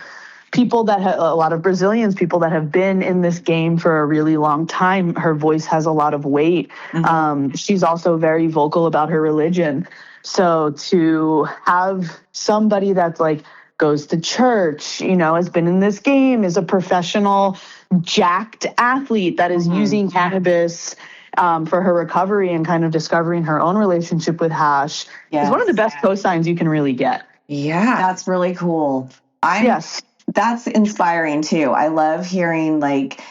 C: people that a lot of Brazilians, people that have been in this game for a really long time. Her voice has a lot of weight. She's also very vocal about her religion. So to have somebody that's like goes to church, you know, has been in this game, is a professional, jacked athlete that is using cannabis for her recovery and kind of discovering her own relationship with hash, is one of the best cosigns you can really get.
D: Yeah. That's really cool. That's inspiring too. I love hearing like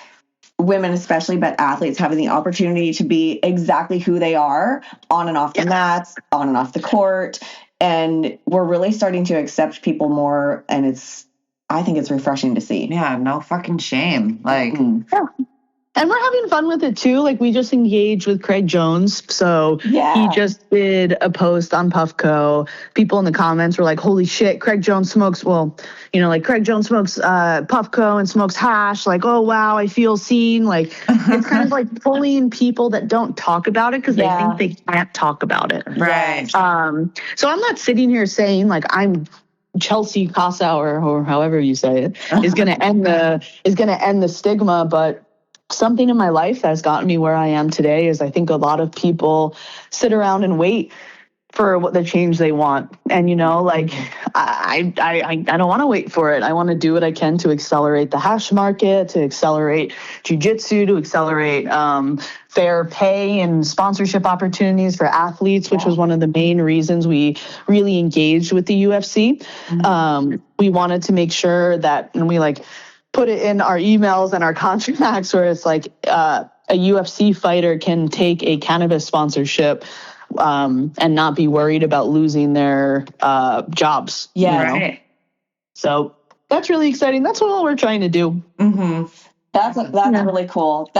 D: women especially, but athletes having the opportunity to be exactly who they are on and off the mats, on and off the court. And we're really starting to accept people more. And I think it's refreshing to see.
B: Yeah, no fucking shame. Like,
C: And we're having fun with it too. Like, we just engaged with Craig Jones. So he just did a post on Puffco. People in the comments were like, "Holy shit, Craig Jones smokes." Well, you know, like Craig Jones smokes Puffco and smokes hash. Like, "Oh, wow, I feel seen." Like, it's kind of like pulling people that don't talk about it because they think they can't talk about it.
B: Right.
C: So I'm not sitting here saying like I'm Chelsea Kossower, or however you say it, is going to end the stigma, but something in my life that has gotten me where I am today is I think a lot of people sit around and wait for what the change they want. And, you know, like I don't want to wait for it. I want to do what I can to accelerate the hash market, to accelerate jiu-jitsu, to accelerate fair pay and sponsorship opportunities for athletes, which was one of the main reasons we really engaged with the UFC. We wanted to make sure that, and we like put it in our emails and our contracts, where it's like a UFC fighter can take a cannabis sponsorship and not be worried about losing their jobs.
D: Yeah.
C: You know? So that's really exciting. That's what we're trying to do.
D: That's really cool.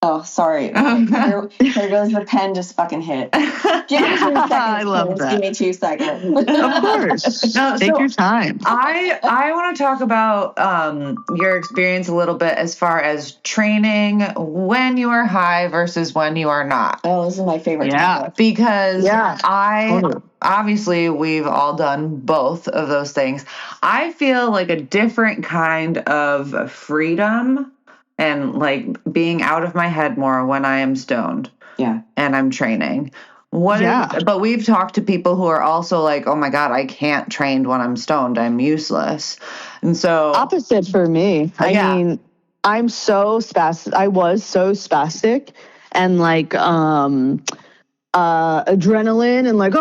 D: Oh, sorry. Here goes the pen just fucking hit. Give me 2 seconds.
C: I love that.
D: Give me 2 seconds.
C: Of course. Take your time.
B: I want to talk about your experience a little bit as far as training when you are high versus when you are not.
D: Oh, this is my favorite topic.
B: Because obviously we've all done both of those things. I feel like a different kind of freedom and like being out of my head more when I am stoned. Yeah. And I'm training. But we've talked to people who are also like, "Oh my God, I can't train when I'm stoned. I'm useless." And so
C: opposite for me. I mean, I'm so spastic. I was so spastic and like adrenaline and like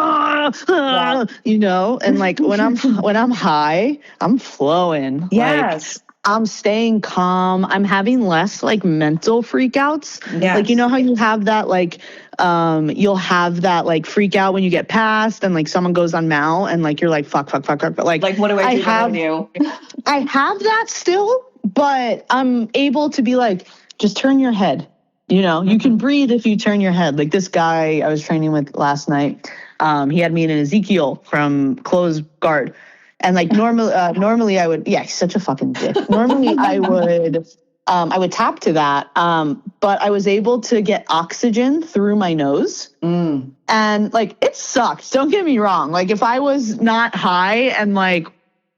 C: you know, and like when I'm high, I'm flowing.
B: Yes.
C: I'm staying calm. I'm having less like mental freakouts. Yes. Like, you know how you have that like, you'll have that like freak out when you get passed and like someone goes on Mal and like you're like fuck. But like
D: what do I do?
C: I have that still, but I'm able to be like, just turn your head. You know, you can breathe if you turn your head. Like this guy I was training with last night, he had me in an Ezekiel from Close Guard. And like normally I would, he's such a fucking dick. Normally I would tap to that. But I was able to get oxygen through my nose. And like, it sucks. Don't get me wrong. Like if I was not high and like,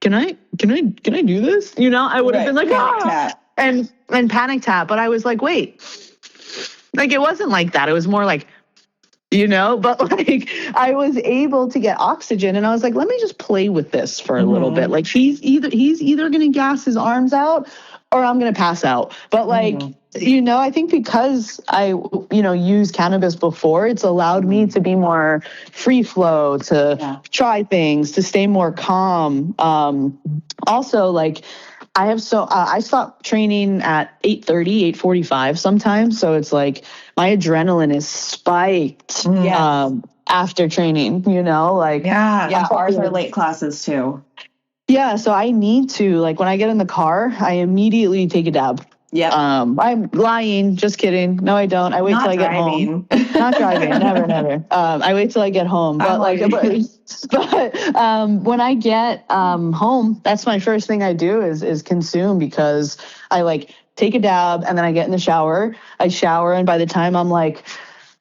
C: can I do this? You know, I would have been like, and panic tap. But I was like, wait, like, it wasn't like that. It was more like, you know, but like I was able to get oxygen and I was like, let me just play with this for a little bit. Like he's either going to gas his arms out or I'm going to pass out. But like, you know, I think because I, you know, used cannabis before, it's allowed me to be more free flow, to try things, to stay more calm. Also like, I stopped training at 8:30, 8:45 sometimes. So it's like my adrenaline is spiked after training, you know, like.
D: Yeah. Ours are late classes too.
C: Yeah. So I need to, like, when I get in the car, I immediately take a dab.
D: Yeah.
C: I'm lying. Just kidding. No, I don't. I wait till I get home. Not driving. Never. I wait till I get home. But when I get home, that's my first thing I do is consume, because I like take a dab and then I get in the shower. I shower, and by the time I'm like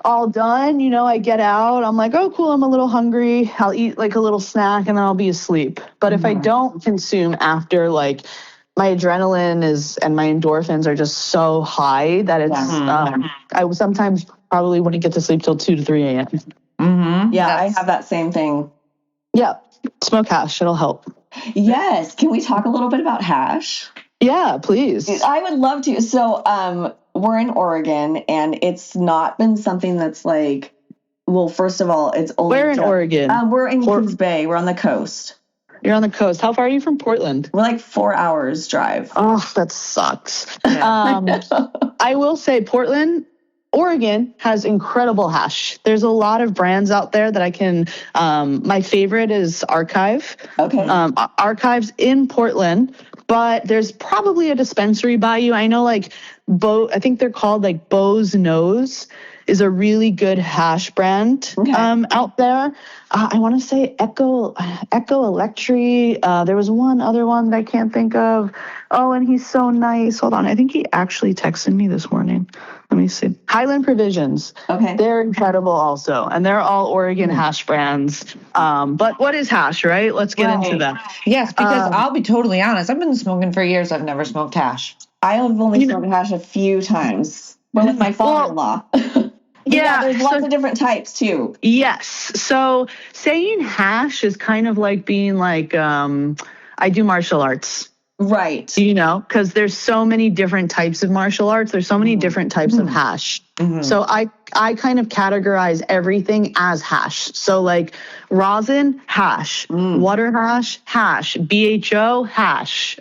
C: all done, you know, I get out. I'm like, oh, cool. I'm a little hungry. I'll eat like a little snack and then I'll be asleep. But if I don't consume after, like, my adrenaline and my endorphins are just so high that it's, I sometimes probably wouldn't get to sleep till 2 to 3 a.m.
D: Yeah, I have that same thing.
C: Yeah. Smoke hash. It'll help.
D: Yes. Can we talk a little bit about hash?
C: Yeah, please.
D: I would love to. So, we're in Oregon, and it's not been something that's like, well, first of all, it's only.
C: Where in Oregon?
D: We're in Coos Bay. We're on the coast.
C: You're on the coast. How far are you from Portland?
D: We're like 4 hours drive.
C: Oh, that sucks. Yeah. I will say Portland, Oregon has incredible hash. There's a lot of brands out there that I can, my favorite is Archive. Okay. Archive's in Portland, but there's probably a dispensary by you. I know like I think they're called like Bo's Nose is a really good hash brand out there. I want to say Echo Electri. There was one other one that I can't think of. Oh, and he's so nice. Hold on. I think he actually texted me this morning. Let me see. Highland Provisions. Okay. They're incredible also. And they're all Oregon hash brands. But what is hash, right? Let's get into that.
B: Yes, because I'll be totally honest. I've been smoking for years. I've never smoked hash.
D: I have only smoked hash a few times. But with my father-in-law. Yeah, there's lots of different types too.
C: Yes. So saying hash is kind of like being like, I do martial arts.
D: Right.
C: You know, because there's so many different types of martial arts. There's so many different types of hash. So I kind of categorize everything as hash. So like rosin, hash, water hash, BHO, hash.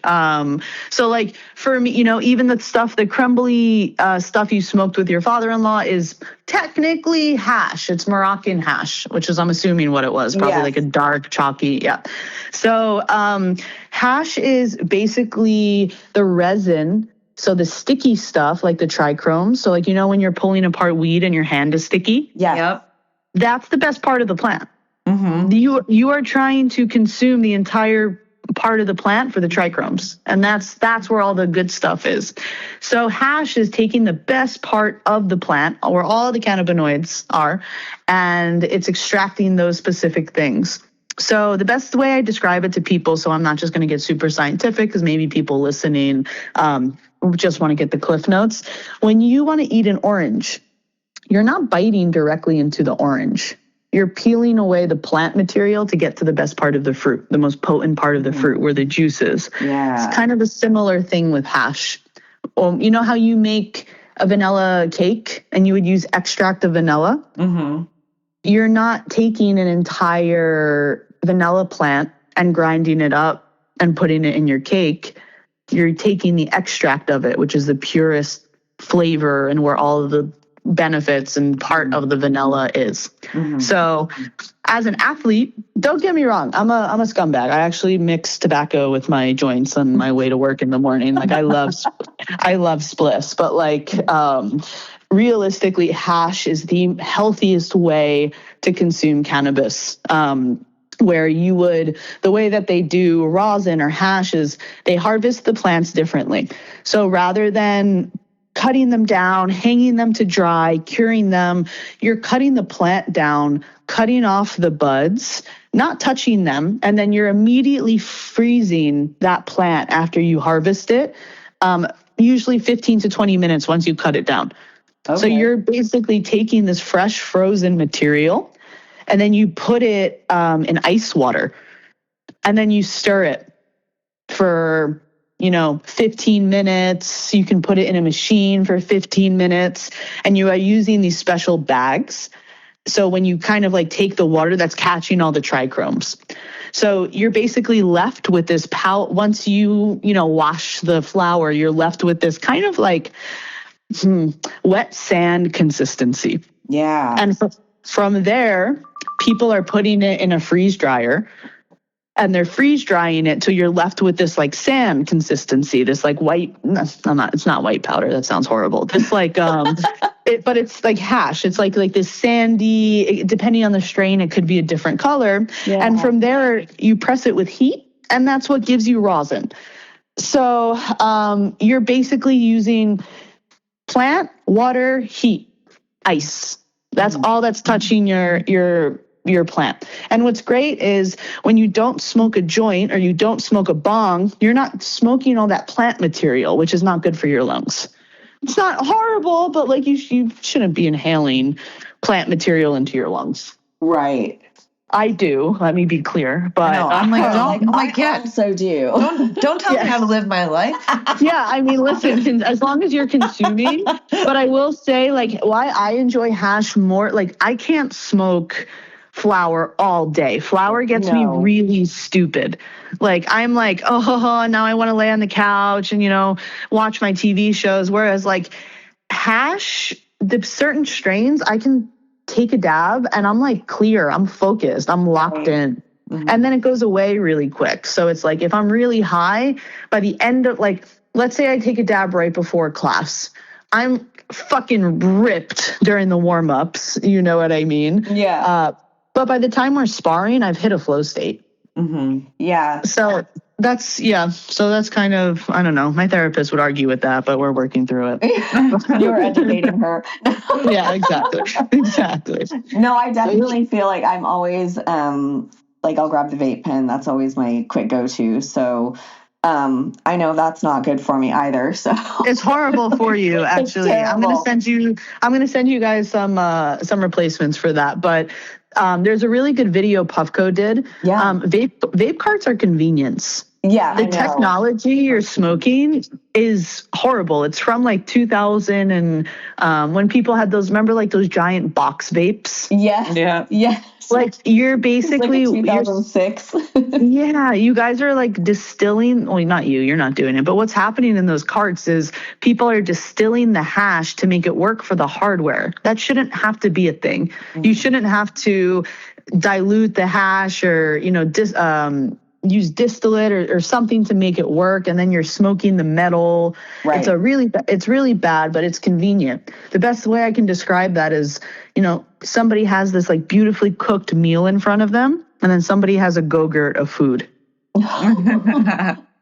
C: So like for me, you know, even the crumbly stuff you smoked with your father-in-law is technically hash. It's Moroccan hash, which is, I'm assuming, what it was. Probably like a dark, chalky. Yeah. So hash is basically the resin. So the sticky stuff, like the trichromes. So like, you know, when you're pulling apart weed and your hand is sticky.
D: Yeah. Yep.
C: That's the best part of the plant. You are trying to consume the entire part of the plant for the trichromes. And that's where all the good stuff is. So hash is taking the best part of the plant, where all the cannabinoids are, and it's extracting those specific things. So the best way I describe it to people, so I'm not just going to get super scientific, because maybe people listening just want to get the cliff notes. When you want to eat an orange, you're not biting directly into the orange. You're peeling away the plant material to get to the best part of the fruit, the most potent part of the fruit, where the juice is. Yeah. It's kind of a similar thing with hash. You know how you make a vanilla cake and you would use extract of vanilla? You're not taking an entire vanilla plant and grinding it up and putting it in your cake. you're taking the extract of it, which is the purest flavor and where all of the benefits and part of the vanilla is. So as an athlete, don't get me wrong, I'm a scumbag. I actually mix tobacco with my joints on my way to work in the morning. Like I love spliffs, but like realistically, hash is the healthiest way to consume cannabis. Where you would, the way that they do rosin or hash is they harvest the plants differently. So rather than cutting them down, hanging them to dry, curing them, you're cutting the plant down, cutting off the buds, not touching them, and then you're immediately freezing that plant after you harvest it, usually 15 to 20 minutes once you cut it down. Okay. So you're basically taking this fresh frozen material, and then you put it in ice water, and then you stir it for 15 minutes. You can put it in a machine for 15 minutes, and you are using these special bags. So when you kind of like take the water, that's catching all the trichromes. So you're basically left with this once you wash the flower, you're left with this kind of like wet sand consistency.
D: Yeah.
C: And from there, people are putting it in a freeze dryer. And they're freeze drying it till you're left with this like sand consistency, this like white, it's not white powder. That sounds horrible. This like, but it's like hash. It's like this sandy, depending on the strain, it could be a different color. Yeah. And from there you press it with heat, and that's what gives you rosin. So you're basically using plant, water, heat, ice. That's all that's touching your plant. And what's great is when you don't smoke a joint or you don't smoke a bong, you're not smoking all that plant material, which is not good for your lungs. It's not horrible, but like you shouldn't be inhaling plant material into your lungs.
D: Right.
C: I do. Let me be clear. But
B: no, I'm like,
D: I also do.
B: Don't tell me how to live my life.
C: Yeah, I mean, listen, as long as you're consuming. But I will say, like, why I enjoy hash more, like, I can't smoke flower all day. Flower gets me really stupid. Like, I'm like, oh, now I want to lay on the couch and, watch my TV shows. Whereas, like, hash, the certain strains, I can take a dab and I'm like clear, I'm focused, I'm locked in. Mm-hmm. And then it goes away really quick. So it's like if I'm really high, by the end of like, let's say I take a dab right before class, I'm fucking ripped during the warm-ups. You know what I mean?
D: Yeah.
C: But by the time we're sparring, I've hit a flow state.
D: Mm-hmm. Yeah.
C: So that's kind of, I don't know. My therapist would argue with that, but we're working through it.
D: You're educating her.
C: Yeah, exactly.
D: No, I definitely feel like I'm always, like I'll grab the vape pen. That's always my quick go-to. So I know that's not good for me either. So
C: it's horrible for you, actually. I'm gonna send you guys some replacements for that. But there's a really good video Puffco did. Yeah. Vape carts are convenience.
D: Yeah.
C: The technology you're smoking is horrible. It's from like 2000 and when people had those, remember like those giant box vapes?
D: Yes. Yeah. Yes.
C: Like you're basically
D: like 2006.
C: Yeah, you guys are like distilling. Well, not you. You're not doing it. But what's happening in those carts is people are distilling the hash to make it work for the hardware. That shouldn't have to be a thing. Mm-hmm. You shouldn't have to dilute the hash or use distillate or something to make it work, and then you're smoking the metal. Right. It's really bad, but it's convenient. The best way I can describe that is, somebody has this like beautifully cooked meal in front of them, and then somebody has a go-gurt of food. And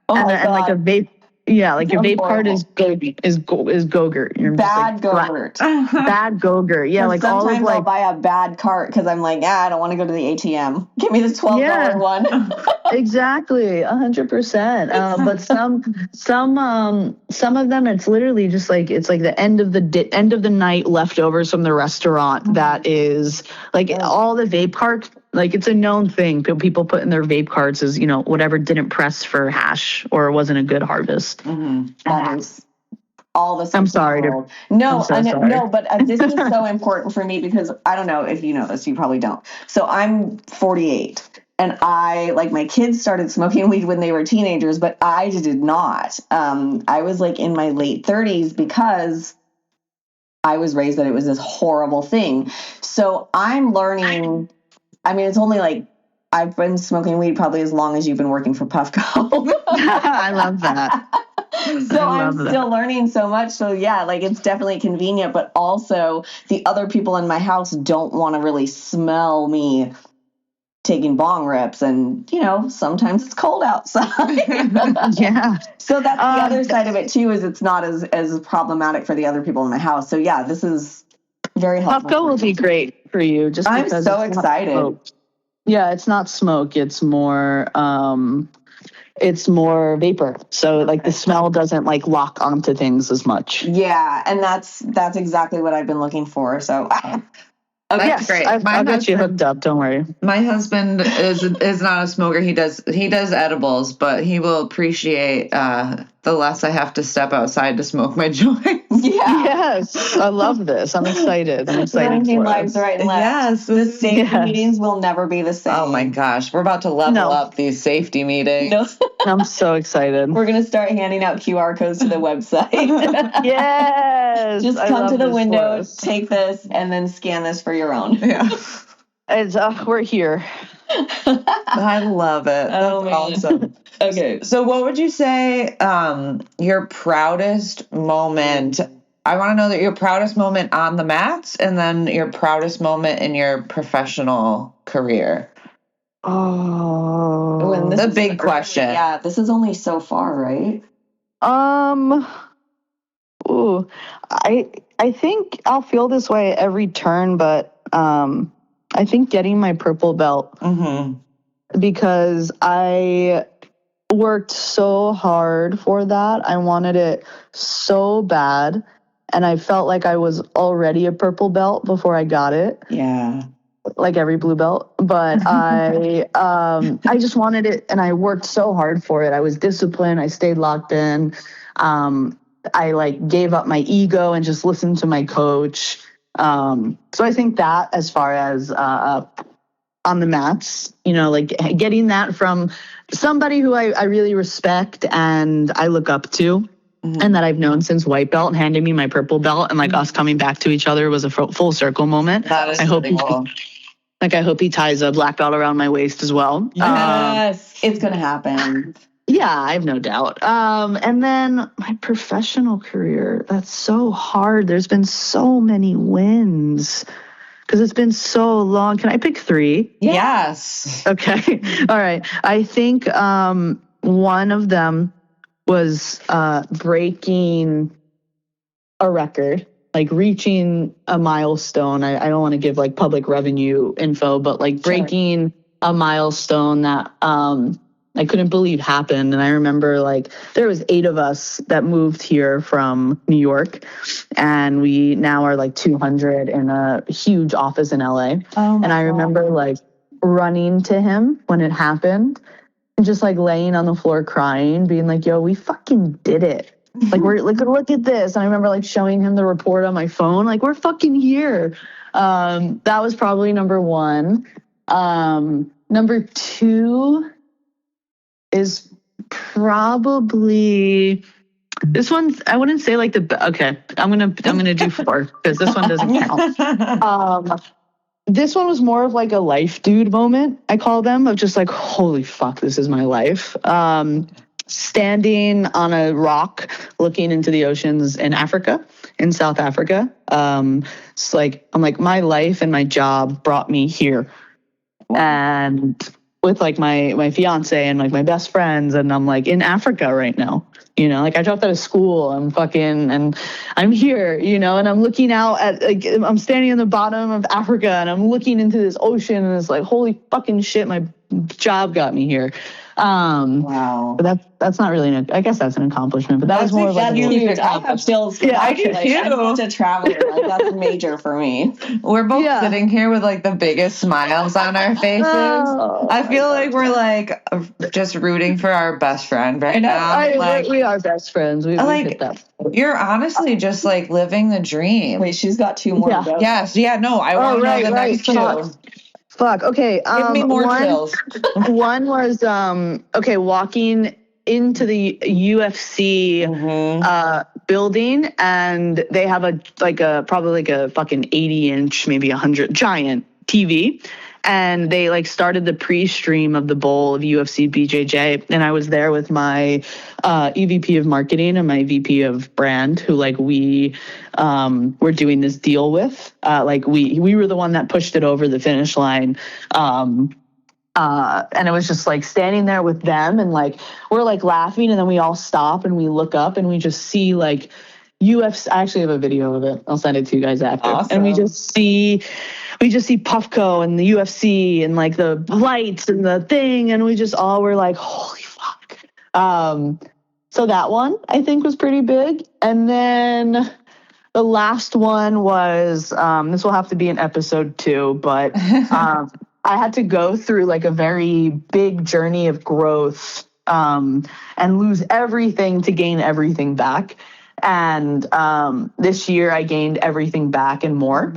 C: like a vape. Yeah, like your vape cart is go-gurt.
D: Bad go-gurt.
C: Bad go-gurt. Yeah, like all of like.
D: Sometimes I'll buy a bad cart because I'm like, I don't want to go to the ATM. Give me the $12 one.
C: Exactly, 100%. But some of them, it's literally just like it's like the end of the night leftovers from the restaurant. That is like all the vape carts. Like it's a known thing. People put in their vape carts as, whatever didn't press for hash or wasn't a good harvest.
D: Mm-hmm. That is all the.
C: I'm sorry.
D: No, but this is so important for me because I don't know if you know this. You probably don't. So I'm 48. And I, like, my kids started smoking weed when they were teenagers, but I did not. I was like in my late 30s because I was raised that it was this horrible thing. So I'm learning, I mean, it's only like, I've been smoking weed probably as long as you've been working for Puffco.
C: I love that.
D: So I'm still learning so much. So yeah, like it's definitely convenient, but also the other people in my house don't want to really smell me taking bong rips, and sometimes it's cold outside.
C: Yeah.
D: So that's the other side of it too, is it's not as problematic for the other people in my house. So yeah, this is very helpful.
C: Puffco will be great for you. Just
D: I'm
C: because
D: so excited.
C: Yeah, it's not smoke. It's more vapor. So like the smell doesn't like lock onto things as much.
D: Yeah, and that's exactly what I've been looking for. So
B: okay, yes, great.
C: I'll get you hooked up. Don't worry.
B: My husband is not a smoker. He does edibles, but he will appreciate the less I have to step outside to smoke my joints.
D: Yeah.
C: Yes, I love this. I'm excited.
D: Changing lives right and left.
B: Yes,
D: the safety meetings will never be the same.
B: Oh my gosh, we're about to level up these safety meetings.
D: No.
C: I'm so excited.
D: We're gonna start handing out QR codes to the website.
C: Yes.
D: Just come to the window, take this, and then scan this for your own.
B: Yeah.
C: We're here.
B: I love it. That's awesome.
D: Okay.
B: So what would you say your proudest moment? I want to know that your proudest moment on the mats, and then your proudest moment in your professional career.
C: Oh,
B: the big question.
D: Yeah, this is only so far, right?
C: Ooh, I think I'll feel this way every turn, but I think getting my purple belt, because I worked so hard for that. I wanted it so bad, and I felt like I was already a purple belt before I got it.
D: Yeah.
C: Like every blue belt, but I just wanted it, and I worked so hard for it. I was disciplined. I stayed locked in. I like gave up my ego and just listened to my coach. So I think that as far as on the mats, like getting that from somebody who I really respect and I look up to, and that I've known since white belt, handing me my purple belt, and like us coming back to each other was a full circle moment.
B: That is really cool.
C: I hope he ties a black belt around my waist as well.
D: Yes, it's going to happen.
C: Yeah, I have no doubt. And then my professional career, that's so hard. There's been so many wins because it's been so long. Can I pick 3?
B: Yes.
C: Okay. All right. I think one of them was breaking a record. Like reaching a milestone. I don't want to give like public revenue info, but like breaking a milestone that I couldn't believe happened. And I remember like there was 8 of us that moved here from New York, and we now are like 200 in a huge office in LA. And I remember like running to him when it happened and just like laying on the floor crying, being like, yo, we fucking did it. Like, we're like, look at this. And I remember like showing him the report on my phone. Like, we're fucking here. That was probably number 1. Number 2 is probably this one's. I wouldn't say like okay. I'm gonna do 4 because this one doesn't count. This one was more of like a life dude moment. I call them, of just like, holy fuck, this is my life. Standing on a rock looking into the oceans in Africa, in South Africa. It's like, I'm like, my life and my job brought me here. And with like my fiance and like my best friends, and I'm like in Africa right now. Like I dropped out of school, and I'm here, and I'm looking out at, like, I'm standing in the bottom of Africa and I'm looking into this ocean, and it's like, holy fucking shit, my job got me here.
D: Wow.
C: But that's not really I guess that's an accomplishment, but that was more of like
D: huge. I have chills.
C: Yeah, I can
D: I'm to travel. Like, that's major for me.
B: We're both sitting here with like the biggest smiles on our faces. I feel like we're like just rooting for our best friend right now.
C: We are best friends. We
B: like that. You're honestly just like living the dream.
D: Wait, she's got 2 more.
C: Yeah.
B: Yes. Yeah. No, I want to know the next 2.
C: Fuck. Okay.
B: Give me more chills.
C: One was walking into the UFC building, and they have a probably a fucking 80-inch, maybe 100 giant TV. And they like started the pre-stream of the bowl of UFC BJJ, and I was there with my EVP of marketing and my VP of brand, who like we were doing this deal with. We were the one that pushed it over the finish line. And it was just like standing there with them, and like we're like laughing, and then we all stop and we look up and we just see like UFC. I actually have a video of it. I'll send it to you guys after.
B: Awesome.
C: And we just see Puffco and the UFC and like the lights and the thing, and we just all were like, holy fuck. So that one I think was pretty big. And then the last one was this will have to be in episode 2, but I had to go through like a very big journey of growth and lose everything to gain everything back. And this year I gained everything back and more.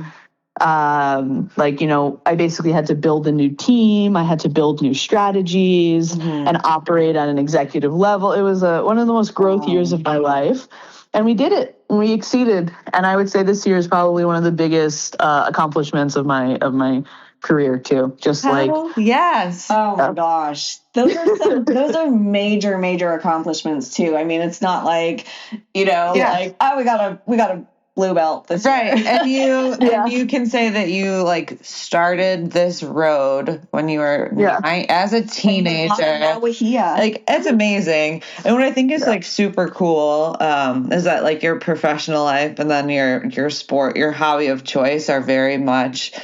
C: I basically had to build a new team. I had to build new strategies and operate at an executive level. It was one of the most growth years of my life. And we did it. We exceeded. And I would say this year is probably one of the biggest accomplishments of my career too.
B: Yes.
D: Oh my gosh. Those are major accomplishments too. I mean, it's not like, like, oh, we got a blue belt this year.
B: And you can say that you like started this road when you were as a teenager. Like, it's amazing. And what I think is like super cool is that like your professional life and then your sport, your hobby of choice are very much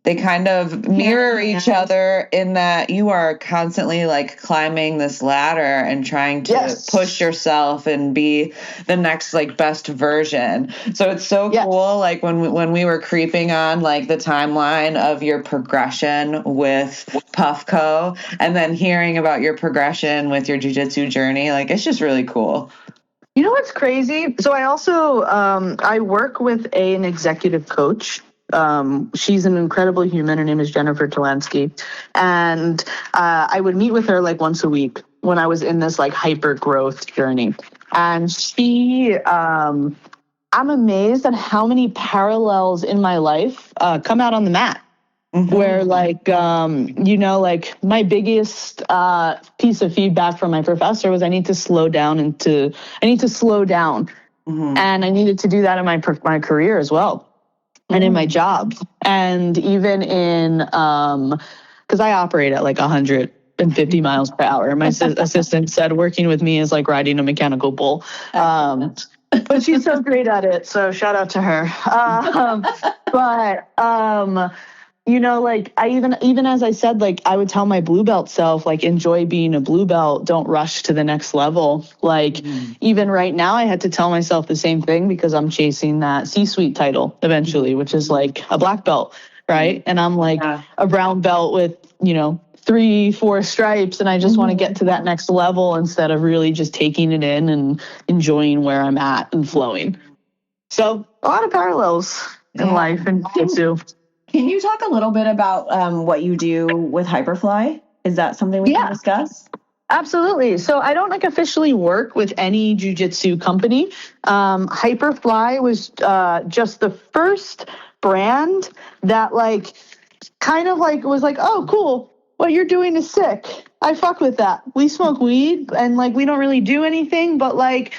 B: they kind of mirror each other in that you are constantly like climbing this ladder and trying to push yourself and be the next like best version. So it's so cool. Like when we were creeping on like the timeline of your progression with Puffco and then hearing about your progression with your jiu-jitsu journey, like it's just really cool.
C: You know what's crazy? So I also I work with an executive coach. She's an incredible human. Her name is Jennifer Talansky. And I would meet with her like once a week when I was in this like hyper growth journey. And she, I'm amazed at how many parallels in my life come out on the mat. Where like, like my biggest piece of feedback from my professor was I need to slow down. And I needed to do that in my career as well. And in my job, and even in, because I operate at like 150 miles per hour. My assistant said working with me is like riding a mechanical bull. But she's so great at it. So shout out to her. Like I even as I said, like I would tell my blue belt self, like enjoy being a blue belt. Don't rush to the next level. Like even right now, I had to tell myself the same thing because I'm chasing that C-suite title eventually, which is like a black belt, right? And I'm like a brown belt with 3-4 stripes, and I just want to get to that next level instead of really just taking it in and enjoying where I'm at and flowing. So a lot of parallels in life and jiu-jitsu.
D: Can you talk a little bit about what you do with Hyperfly? Is that something we can discuss?
C: Absolutely. So I don't like officially work with any jiu-jitsu company. Hyperfly was just the first brand that like kind of like was like, oh, cool. What you're doing is sick. I fuck with that. We smoke weed and like we don't really do anything, but like,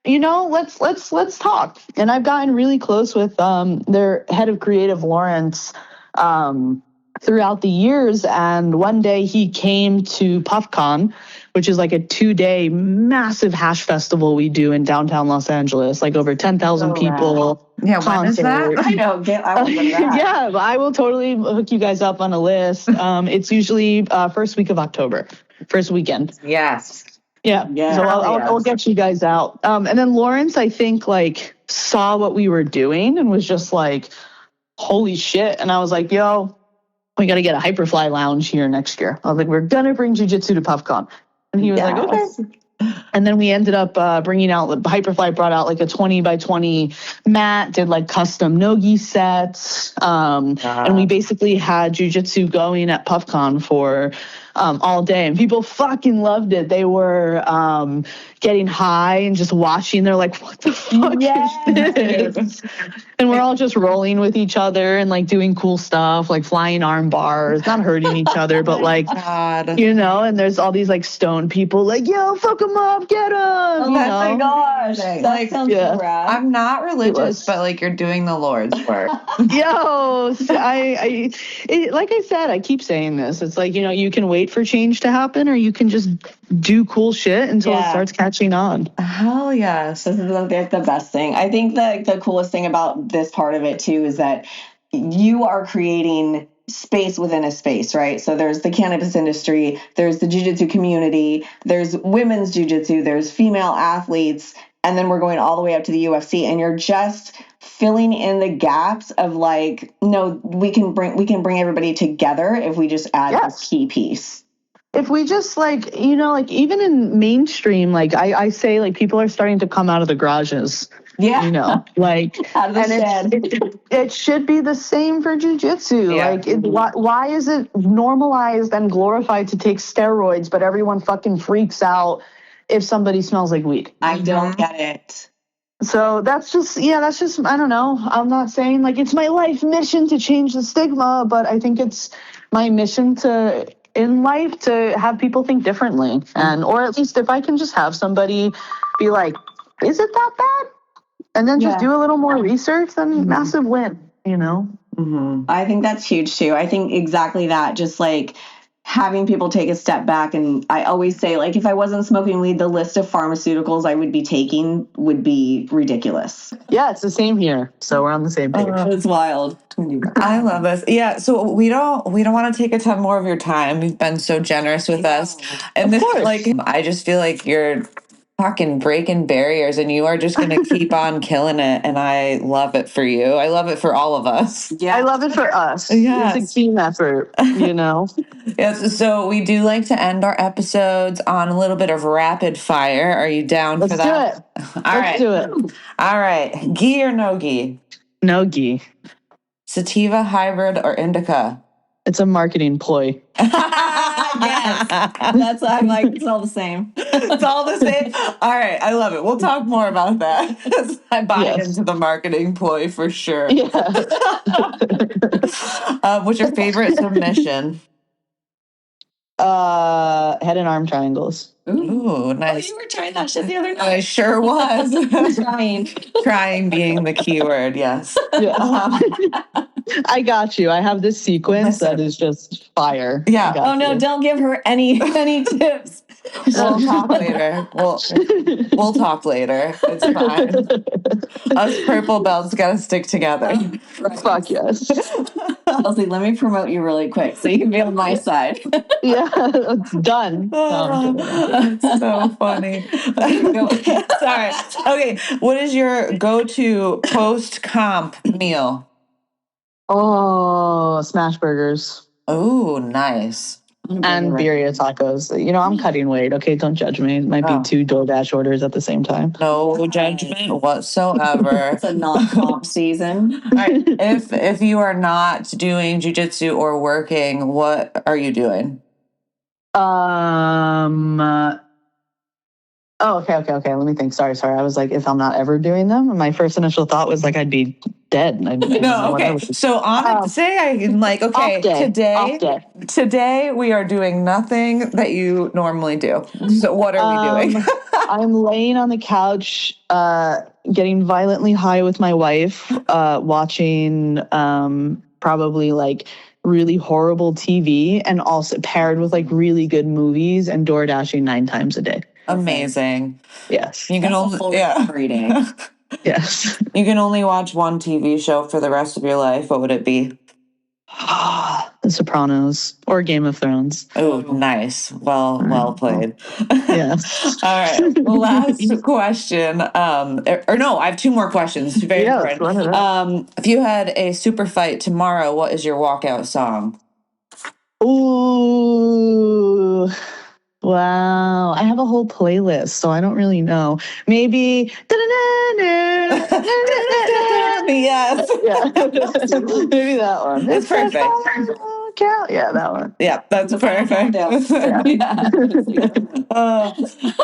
C: let's talk. And I've gotten really close with their head of creative, Lawrence, throughout the years. And one day he came to PuffCon, which is like a 2-day massive hash festival we do in downtown Los Angeles, like over 10,000 people.
B: Yeah, when is that?
D: I know. I will go to that.
C: Yeah, I will totally hook you guys up on a list. It's usually first week of October, first weekend.
B: Yes.
C: Yeah. So I'll get you guys out. And then Lawrence, I think, like, saw what we were doing and was just like, holy shit. And I was like, yo, we got to get a Hyperfly lounge here next year. I was like, we're going to bring jiu-jitsu to PuffCon. And he was like, okay. And then we ended up bringing out, Hyperfly brought out like a 20 by 20 mat, did like custom nogi sets. And we basically had jujitsu going at PuffCon for all day. And people fucking loved it. They were getting high and just watching. They're like, what the fuck is this? And we're all just rolling with each other and like doing cool stuff, like flying arm bars, not hurting each other, but like, you know, and there's all these like stone people like, yo, fuck them up, get them.
D: Oh my gosh.
B: That sounds so rad. I'm not religious, but like you're doing the Lord's work.
C: Yo, like I said, I keep saying this. It's like, you know, you can wait for change to happen or you can just do cool shit until it starts catching on.
B: Hell yes.
D: This is the best thing. I think the coolest thing about this part of it too is that you are creating space within a space, right? So there's the cannabis industry, there's the jiu-jitsu community, there's women's jiu-jitsu, there's female athletes, and then we're going all the way up to the UFC, and you're just filling in the gaps of like, no, we can bring everybody together if we just add a key piece.
C: If we just like, you know, like even in mainstream, like I say, like people are starting to come out of the garages.
D: Yeah.
C: You know, like,
D: out of the shed.
C: It should be the same for jujitsu. Yeah. Like, why is it normalized and glorified to take steroids, but everyone fucking freaks out if somebody smells like weed?
D: I don't get it.
C: So that's just, I don't know. I'm not saying like it's my life mission to change the stigma, but I think it's my mission in life to have people think differently. And, or at least if I can just have somebody be like, is it that bad? And then just do a little more research, then massive win, you know?
D: Mm-hmm. I think that's huge too. I think exactly that, just like having people take a step back. And I always say, like, if I wasn't smoking weed, the list of pharmaceuticals I would be taking would be ridiculous.
C: Yeah, it's the same here. So we're on the same page.
D: It's wild.
B: I love this. Yeah, so we don't want to take a ton more of your time. You've been so generous with us. And
C: of course.
B: Like, I just feel like you're fucking breaking barriers and you are just going to keep on killing it. And I love it for you. I love it for all of us.
C: Yeah, I love it for us.
B: Yes.
C: It's a team effort, you know?
B: Yes. So we do like to end our episodes on a little bit of rapid fire. Are you down for that?
C: Let's do it.
B: All right. Ghee or no ghee?
C: No ghee.
B: Sativa, hybrid, or indica?
C: It's a marketing ploy.
D: Yes. That's, I'm like, it's all the same.
B: It's all the same. All right. I love it. We'll talk more about that. I buy into the marketing ploy for sure.
C: Yeah.
B: What's your favorite submission?
C: Head and arm triangles.
B: Ooh, nice.
D: Oh, you were trying that shit the other night.
B: I sure was.
D: Trying.
B: Trying being the key word, yes.
C: Yeah. I got you. I have this sequence that is just fire.
B: Yeah.
D: Oh no, don't give her any tips.
B: We'll talk later. We'll talk later. It's fine. Us purple belts gotta stick together.
C: Right. Fuck yes.
D: Chelsea, let me promote you really quick so you can be on my side.
C: Yeah, it's done.
B: That's so funny. Sorry. Okay, what is your go-to post-comp meal?
C: Oh, smash burgers.
B: Oh, nice.
C: And birria tacos. You know, I'm cutting weight. Okay, don't judge me. It might be 2 DoorDash orders at the same time.
B: No judgment whatsoever.
D: It's a non-comp season.
B: All right. If you are not doing jiu-jitsu or working, what are you doing?
C: Okay. Let me think. Sorry. I was like, if I'm not ever doing them, and my first initial thought was like I'd be dead.
B: No, okay. So say I'm like, okay, today we are doing nothing that you normally do. So what are we doing?
C: I'm laying on the couch, getting violently high with my wife, watching probably like really horrible TV, and also paired with like really good movies and door dashing 9 times a day.
B: Amazing.
C: Yes.
B: You can only
D: reading.
C: Yes.
B: You can only watch one TV show for the rest of your life. What would it be?
C: The Sopranos or Game of Thrones.
B: Oh, nice. Well played.
C: Yes.
B: All right. Last question. I have 2 more questions. Very important. If you had a super fight tomorrow, what is your walkout song?
C: Ooh. Wow. I have a whole playlist, so I don't really know. Maybe.
B: Yes.
C: Yeah. Maybe that one.
B: That's perfect.
C: Yeah, that one.
B: Yeah, that's perfect. All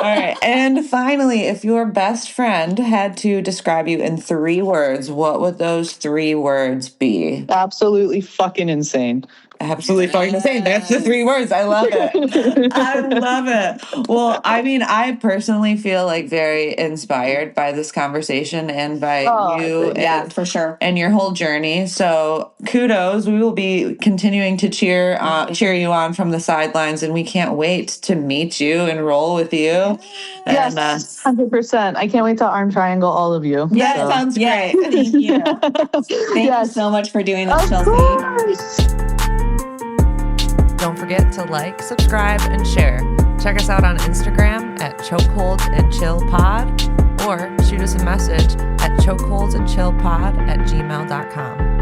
B: right. And finally, if your best friend had to describe you in 3 words, what would those 3 words be?
C: Absolutely fucking insane.
B: Absolutely fucking insane. That's the 3 words. I love it. I love it. Well, I mean, I personally feel like very inspired by this conversation and by you.
D: Yeah, for sure.
B: And your whole journey. So kudos. We will be continuing to cheer you on from the sidelines, and we can't wait to meet you and roll with you.
C: Yes, 100%. I can't wait to arm triangle all of you.
B: That sounds great.
D: Thank you. Thank you so much for doing this, Chelsea.
C: Course.
B: Don't forget to like, subscribe, and share. Check us out on Instagram at Chokeholds and Chill Pod, or shoot us a message at chokeholdsandchillpod@gmail.com.